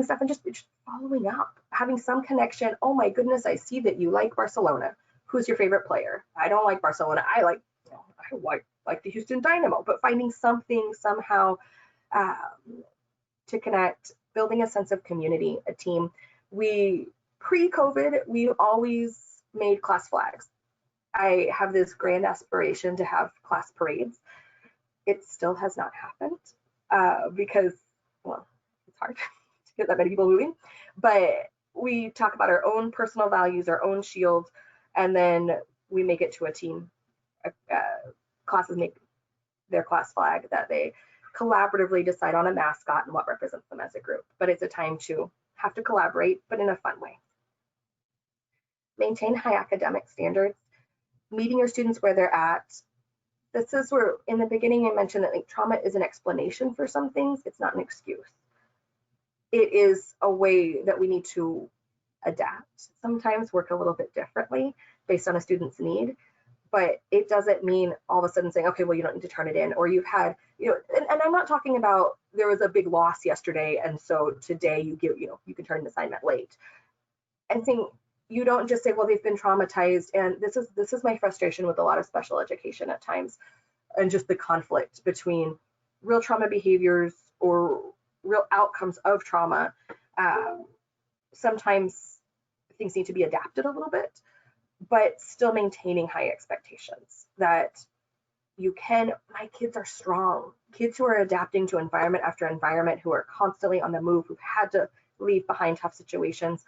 stuff and just following up, having some connection. Oh my goodness, I see that you like Barcelona. Who's your favorite player? I don't like Barcelona. I like, you know, I like the Houston Dynamo, but finding something somehow to connect, building a sense of community, a team. Pre-COVID, we always made class flags. I have this grand aspiration to have class parades. It still has not happened because, well, it's hard to get that many people moving. But we talk about our own personal values, our own shield, and then we make it to a team. Classes make their class flag that they collaboratively decide on a mascot and what represents them as a group. But it's a time to have to collaborate, but in a fun way. Maintain high academic standards, meeting your students where they're at. This is where, in the beginning, I mentioned that like, trauma is an explanation for some things. It's not an excuse. It is a way that we need to adapt, sometimes work a little bit differently based on a student's need, but it doesn't mean all of a sudden saying, okay, well, you don't need to turn it in, or you've had, you know, and I'm not talking about there was a big loss yesterday, and so today you can turn an assignment late. And saying, you don't just say, well, they've been traumatized, and this is my frustration with a lot of special education at times, and just the conflict between real trauma behaviors or real outcomes of trauma. Sometimes things need to be adapted a little bit, but still maintaining high expectations that my kids are strong. Kids who are adapting to environment after environment, who are constantly on the move, who've had to leave behind tough situations,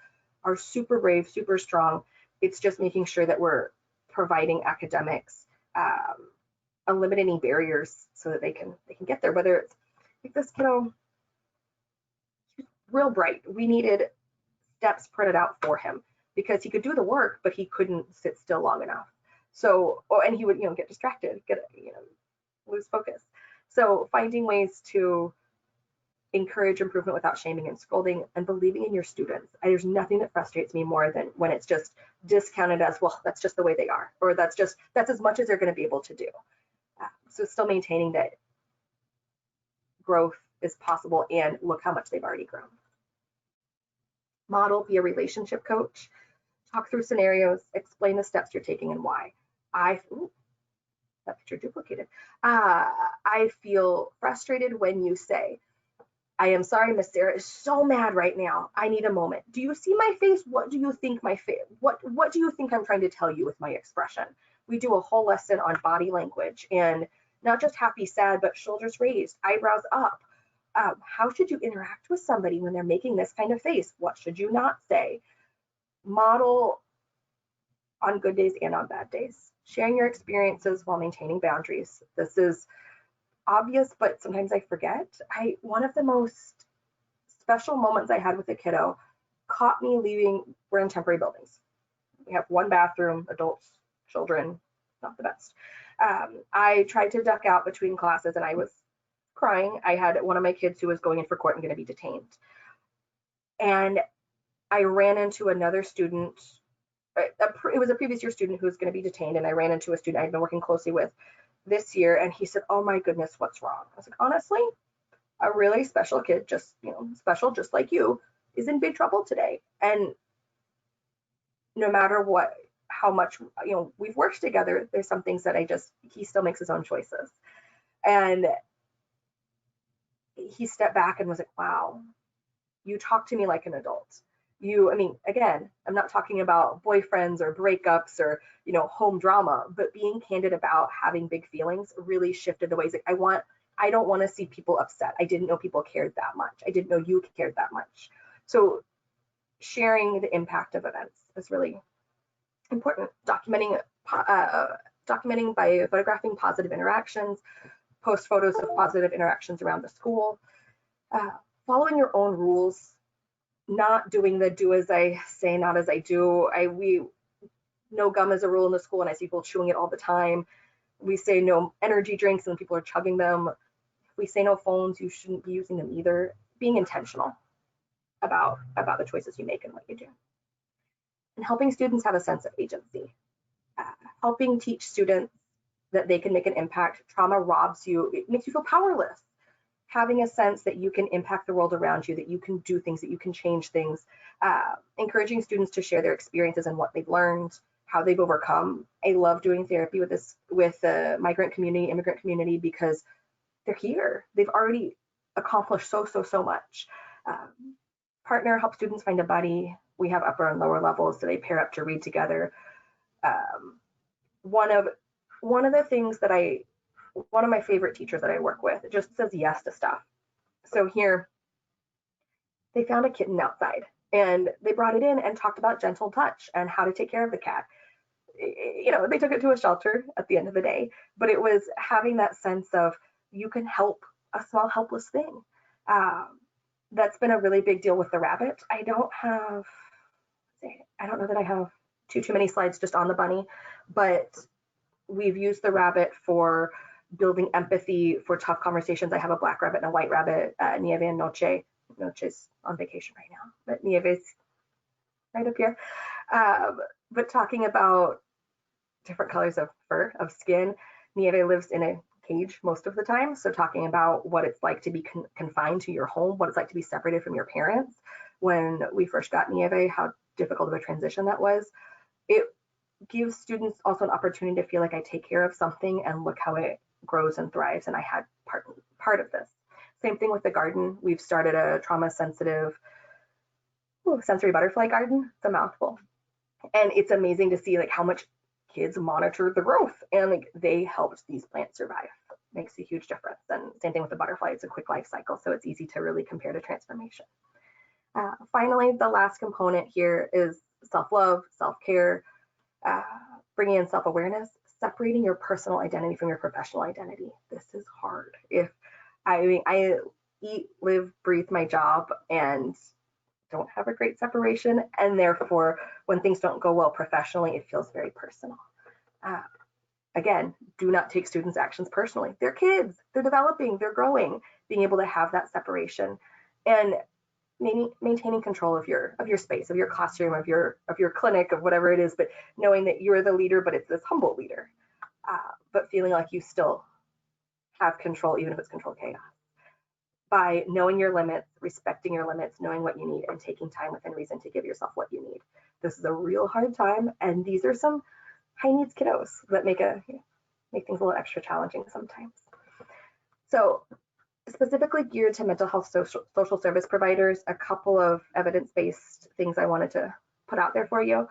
are super brave, super strong. It's just making sure that we're providing academics, eliminating barriers so that they can get there. Whether it's like this kiddo, real bright. We needed steps printed out for him because he could do the work, but he couldn't sit still long enough. So, and he would, get distracted, lose focus. So finding ways to encourage improvement without shaming and scolding, and believing in your students. There's nothing that frustrates me more than when it's just discounted as, well, that's just the way they are, or that's as much as they're going to be able to do. So still maintaining that growth is possible, and look how much they've already grown. Model, be a relationship coach, talk through scenarios, explain the steps you're taking and why. That picture duplicated. I feel frustrated when you say, I am sorry, Miss Sarah is so mad right now. I need a moment. Do you see my face? What do you think what do you think I'm trying to tell you with my expression? We do a whole lesson on body language, and not just happy, sad, but shoulders raised, eyebrows up. How should you interact with somebody when they're making this kind of face? What should you not say? Model on good days and on bad days. Sharing your experiences while maintaining boundaries. This is obvious, but sometimes I forget. One of the most special moments I had with a kiddo caught me leaving. We're in temporary buildings. We have one bathroom, adults, children, not the best. I tried to duck out between classes, and I was crying. I had one of my kids who was going in for court and going to be detained. And I ran into another student. It was a previous year student who was going to be detained, and I ran into a student I'd been working closely with this year, and he said, oh my goodness, what's wrong? I was like, honestly, a really special kid, just, special just like you, is in big trouble today. And no matter how much, we've worked together, there's some things that he still makes his own choices. And he stepped back and was like, wow, you talk to me like an adult. I mean, again, I'm not talking about boyfriends or breakups or, home drama, but being candid about having big feelings really shifted the ways I don't want to see people upset. I didn't know people cared that much. I didn't know you cared that much. So sharing the impact of events is really important. Documenting by photographing positive interactions, post photos of positive interactions around the school, following your own rules, not doing the do as I say, not as I do. No gum is a rule in the school, and I see people chewing it all the time. We say no energy drinks, and people are chugging them. We say no phones, you shouldn't be using them either. Being intentional about the choices you make and what you do. And helping students have a sense of agency. Helping teach students that they can make an impact. Trauma robs you, it makes you feel powerless. Having a sense that you can impact the world around you, that you can do things, that you can change things. Encouraging students to share their experiences and what they've learned, how they've overcome. I love doing therapy with the migrant community, immigrant community, because they're here. They've already accomplished so much. Partner, help students find a buddy. We have upper and lower levels, so they pair up to read together. One of my favorite teachers that I work with just says yes to stuff. So here, they found a kitten outside, and they brought it in and talked about gentle touch and how to take care of the cat. They took it to a shelter at the end of the day, but it was having that sense of you can help a small helpless thing. That's been a really big deal with the rabbit. I don't know that I have too many slides just on the bunny, but we've used the rabbit for building empathy for tough conversations. I have a black rabbit and a white rabbit, Nieve and Noche. Noche's on vacation right now, but Nieve's right up here. But talking about different colors of fur, of skin. Nieve lives in a cage most of the time. So talking about what it's like to be confined to your home, what it's like to be separated from your parents. When we first got Nieve, how difficult of a transition that was. It gives students also an opportunity to feel like I take care of something and look how it grows and thrives, and I had part of this. Same thing with the garden. We've started a trauma sensitive sensory butterfly garden. It's a mouthful, and it's amazing to see like how much kids monitor the growth, and like they helped these plants survive. Makes a huge difference. And same thing with the butterfly. It's a quick life cycle, so it's easy to really compare to transformation. Finally, the last component here is self-love, self-care, bringing in self-awareness, separating your personal identity from your professional identity. This is hard. I eat, live, breathe my job and don't have a great separation, and therefore when things don't go well professionally, it feels very personal. Again, do not take students' actions personally. They're kids, they're developing, they're growing. Being able to have that separation and maintaining control of your space, of your classroom, of your clinic, of whatever it is, but knowing that you're the leader, but it's this humble leader, but feeling like you still have control, even if it's controlled chaos. By knowing your limits, respecting your limits, knowing what you need, and taking time within reason to give yourself what you need. This is a real hard time, and these are some high needs kiddos that make things a little extra challenging sometimes. So specifically geared to mental health social service providers, a couple of evidence-based things I wanted to put out there for you.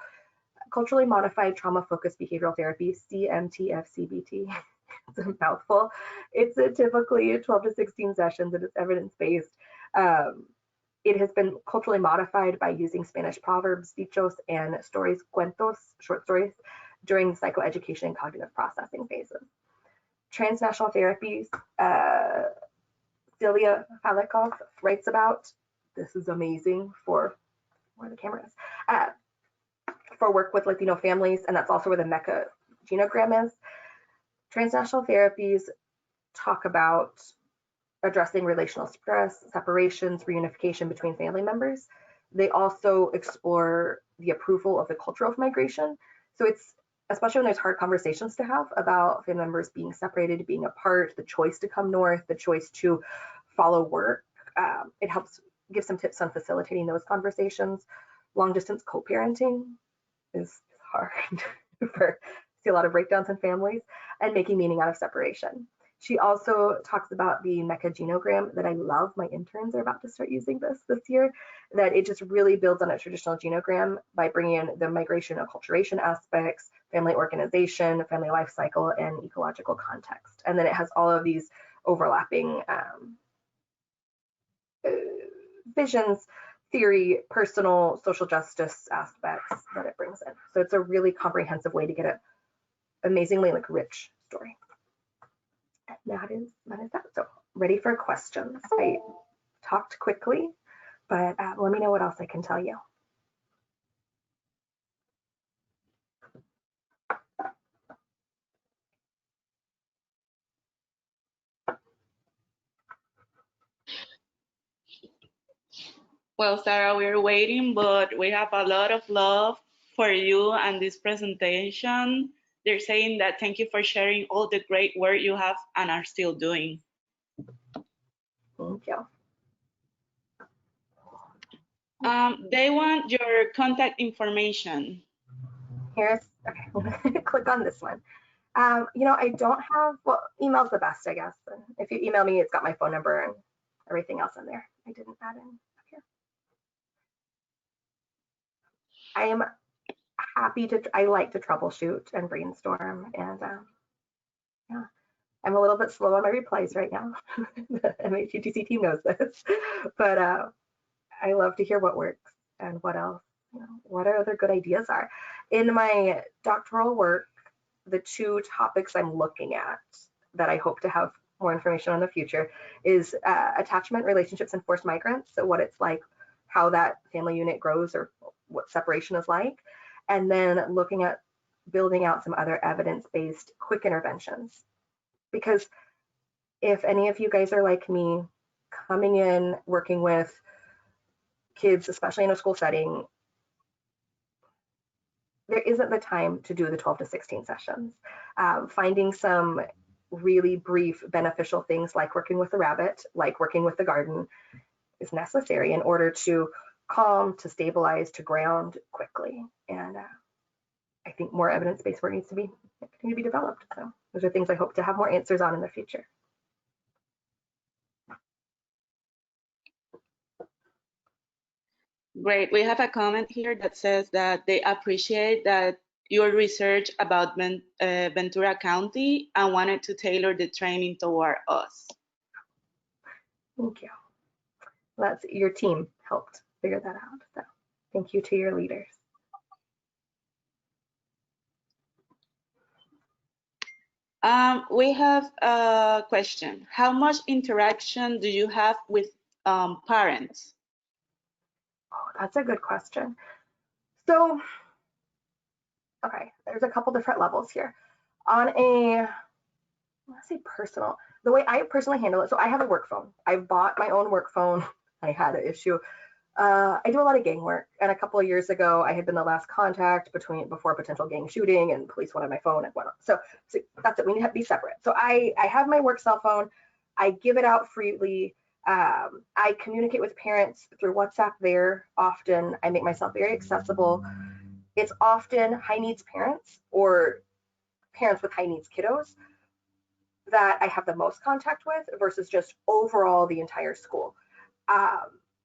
Culturally modified trauma-focused behavioral therapy, CMTF-CBT. It's a mouthful. It's typically 12 to 16 sessions, and it's evidence-based. It has been culturally modified by using Spanish proverbs, dichos, and stories, cuentos, short stories, during the psychoeducation and cognitive processing phases. Transnational therapies, Celia Falikov writes about. This is amazing for where the camera is. For work with Latino families, and that's also where the MECA genogram is. Transnational therapies talk about addressing relational stress, separations, reunification between family members. They also explore the approval of the culture of migration. So it's, especially when there's hard conversations to have about family members being separated, being apart, the choice to come north, the choice to follow work. It helps give some tips on facilitating those conversations. Long distance co-parenting is hard. See a lot of breakdowns in families, and making meaning out of separation. She also talks about the mechagenogram that I love. My interns are about to start using this year, that it just really builds on a traditional genogram by bringing in the migration and acculturation aspects, family organization, family life cycle, and ecological context. And then it has all of these overlapping visions, theory, personal, social justice aspects that it brings in. So it's a really comprehensive way to get an amazingly like rich story. And that is that. So ready for questions. I talked quickly, but let me know what else I can tell you. Well, Sarah, we're waiting, but we have a lot of love for you and this presentation. They're saying that thank you for sharing all the great work you have and are still doing. Thank you. They want your contact information. Here's, okay, I'm gonna click on this one. You know, I don't have, well, email's the best, I guess. And if you email me, it's got my phone number and everything else in there. I didn't add in up here. I am happy to, I like to troubleshoot and brainstorm, and yeah, I'm a little bit slow on my replies right now. The MHUTC team knows this, but I love to hear what works and what else, you know, what other good ideas are. In my doctoral work, the two topics I'm looking at that I hope to have more information on in the future is attachment, relationships, and forced migrants. So what it's like, how that family unit grows, or what separation is like. And then looking at building out some other evidence-based quick interventions. Because if any of you guys are like me, coming in, working with kids, especially in a school setting, there isn't the time to do the 12 to 16 sessions. Finding some really brief beneficial things like working with the rabbit, like working with the garden, is necessary in order to calm, to stabilize, to ground quickly. And I think more evidence-based work needs to be developed. So those are things I hope to have more answers on in the future. Great. We have a comment here that says that they appreciate that your research about Ventura County and wanted to tailor the training toward us. Thank you. That's your team helped figure that out. So thank you to your leaders. We have a question. How much interaction do you have with parents? Oh, that's a good question. So, okay, there's a couple different levels here. On a, let's say personal, the way I personally handle it, so I have a work phone. I've bought my own work phone. I had an issue. I do a lot of gang work, and a couple of years ago, I had been the last contact before a potential gang shooting, and police wanted my phone and whatnot. So that's it. We need to be separate. So I have my work cell phone. I give it out freely. I communicate with parents through WhatsApp there often. I make myself very accessible. It's often high needs parents or parents with high needs kiddos that I have the most contact with versus just overall the entire school.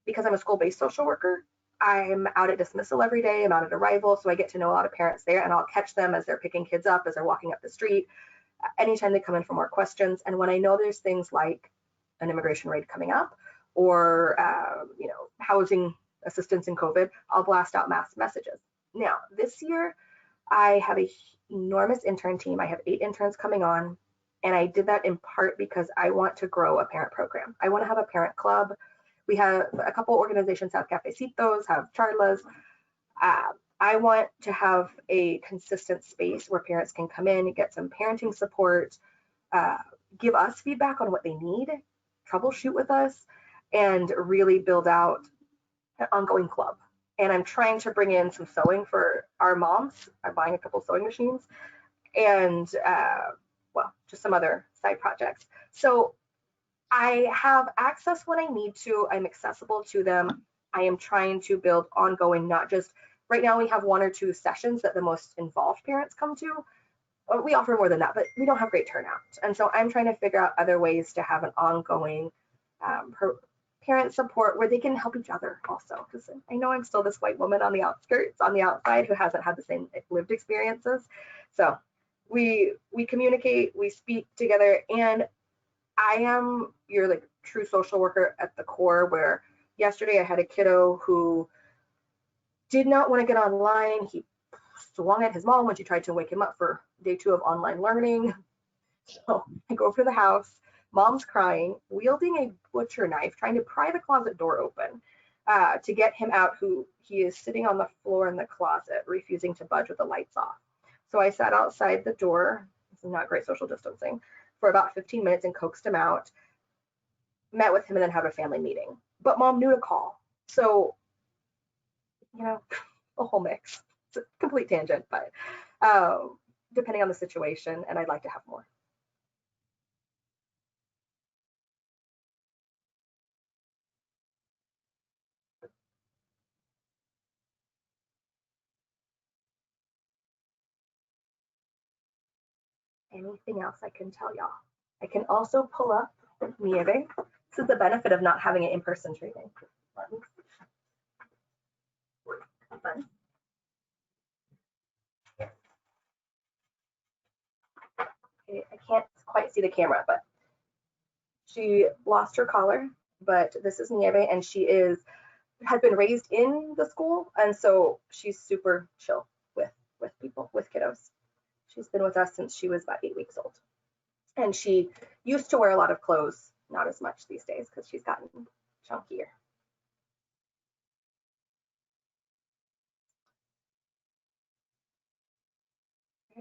Because I'm a school-based social worker, I'm out at dismissal every day. I'm out at arrival, so I get to know a lot of parents there, and I'll catch them as they're picking kids up, as they're walking up the street, anytime they come in for more questions. And when I know there's things like an immigration raid coming up, or you know, housing assistance in COVID, I'll blast out mass messages. Now, this year, I have an enormous intern team. I have 8 interns coming on, and I did that in part because I want to grow a parent program. I want to have a parent club. We have a couple organizations have cafecitos, have charlas. I want to have a consistent space where parents can come in, get some parenting support, give us feedback on what they need, troubleshoot with us, and really build out an ongoing club. And I'm trying to bring in some sewing for our moms. I'm buying a couple sewing machines and, well, just some other side projects. So I have access when I need to. I'm accessible to them. I am trying to build ongoing, not just right now we have 1 or 2 sessions that the most involved parents come to, we offer more than that, but we don't have great turnout. And so I'm trying to figure out other ways to have an ongoing parent support where they can help each other also. Because I know I'm still this white woman on the outskirts, on the outside, who hasn't had the same lived experiences. So we communicate, we speak together, and I am your like true social worker at the core, where yesterday I had a kiddo who did not want to get online. He swung at his mom when she tried to wake him up for day 2 of online learning. So I go over to the house, mom's crying, wielding a butcher knife, trying to pry the closet door open to get him out, who he is sitting on the floor in the closet, refusing to budge with the lights off. So I sat outside the door, this is not great social distancing, for about 15 minutes and coaxed him out, met with him, and then had a family meeting. But mom knew to call. So, you know, a whole mix. It's a complete tangent, but depending on the situation, and I'd like to have more. Anything else I can tell y'all? I can also pull up Nieve. This is the benefit of not having an in-person training. Fun. Okay, I can't quite see the camera, but she lost her collar. But this is Nieve, and she has been raised in the school, and so she's super chill with people, with kiddos. She's been with us since she was about 8 weeks old. And she used to wear a lot of clothes, not as much these days because she's gotten chunkier.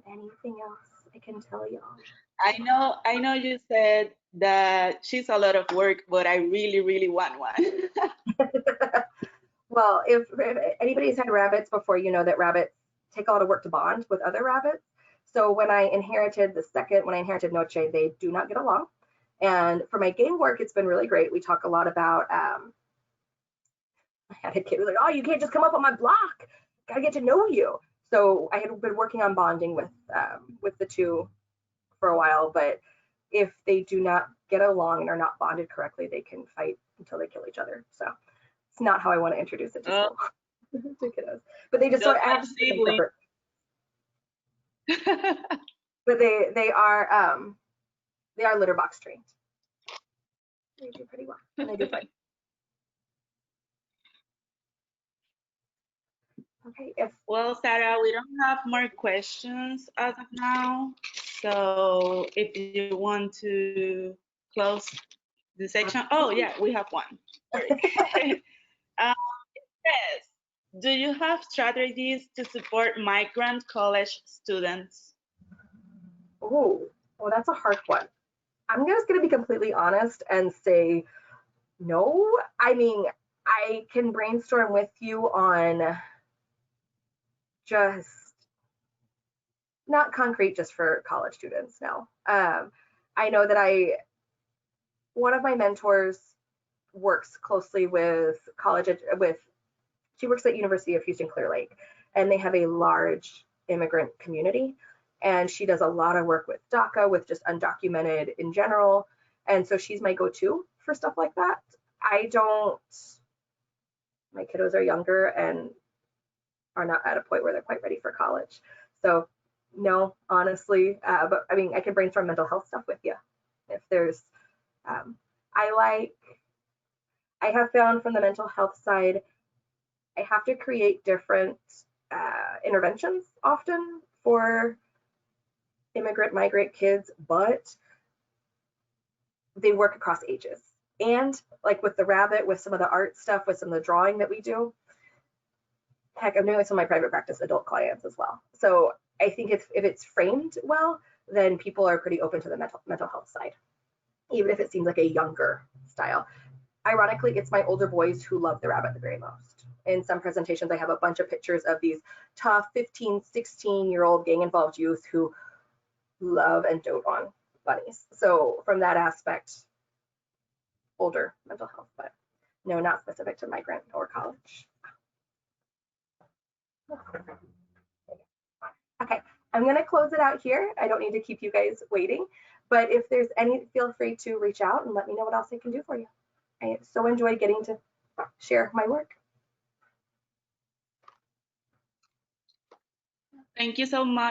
Anything else I can tell y'all? I know you said that she's a lot of work, but I really, really want one. Well, if anybody's had rabbits before, you know that rabbits take a lot of work to bond with other rabbits. So when I inherited Noche, they do not get along. And for my game work, it's been really great. We talk a lot about, I had a kid who was like, oh, you can't just come up on my block. Gotta get to know you. So I had been working on bonding with the two for a while, but if they do not get along and are not bonded correctly, they can fight until they kill each other. So it's not how I want to introduce it to school. To kiddos. But they just don't have to. But they are litter box trained. They do pretty well, and they do fight. Okay. Well, Sarah, we don't have more questions as of now. So if you want to close the section. Oh, yeah, we have one. Yes. Do you have strategies to support migrant college students? Oh, well, that's a hard one. I'm just going to be completely honest and say no. I mean, I can brainstorm with you on just not concrete just for college students. No. I know that one of my mentors works closely with she works at University of Houston Clear Lake, and they have a large immigrant community. And she does a lot of work with DACA, with just undocumented in general. And so she's my go-to for stuff like that. My kiddos are younger and are not at a point where they're quite ready for college. So no, honestly, but I mean, I can brainstorm mental health stuff with you. If there's, I have found from the mental health side, I have to create different interventions often for immigrant, migrant kids, but they work across ages. And like with the rabbit, with some of the art stuff, with some of the drawing that we do, heck, I'm doing with some of my private practice adult clients as well. So I think if it's framed well, then people are pretty open to the mental health side, even if it seems like a younger style. Ironically, it's my older boys who love the rabbit the very most. In some presentations, I have a bunch of pictures of these tough 15, 16-year-old gang-involved youth who love and dote on bunnies. So from that aspect, older mental health, but no, not specific to migrant or college. Okay, I'm going to close it out here. I don't need to keep you guys waiting, but if there's any, feel free to reach out and let me know what else I can do for you. I so enjoyed getting to share my work. Thank you so much.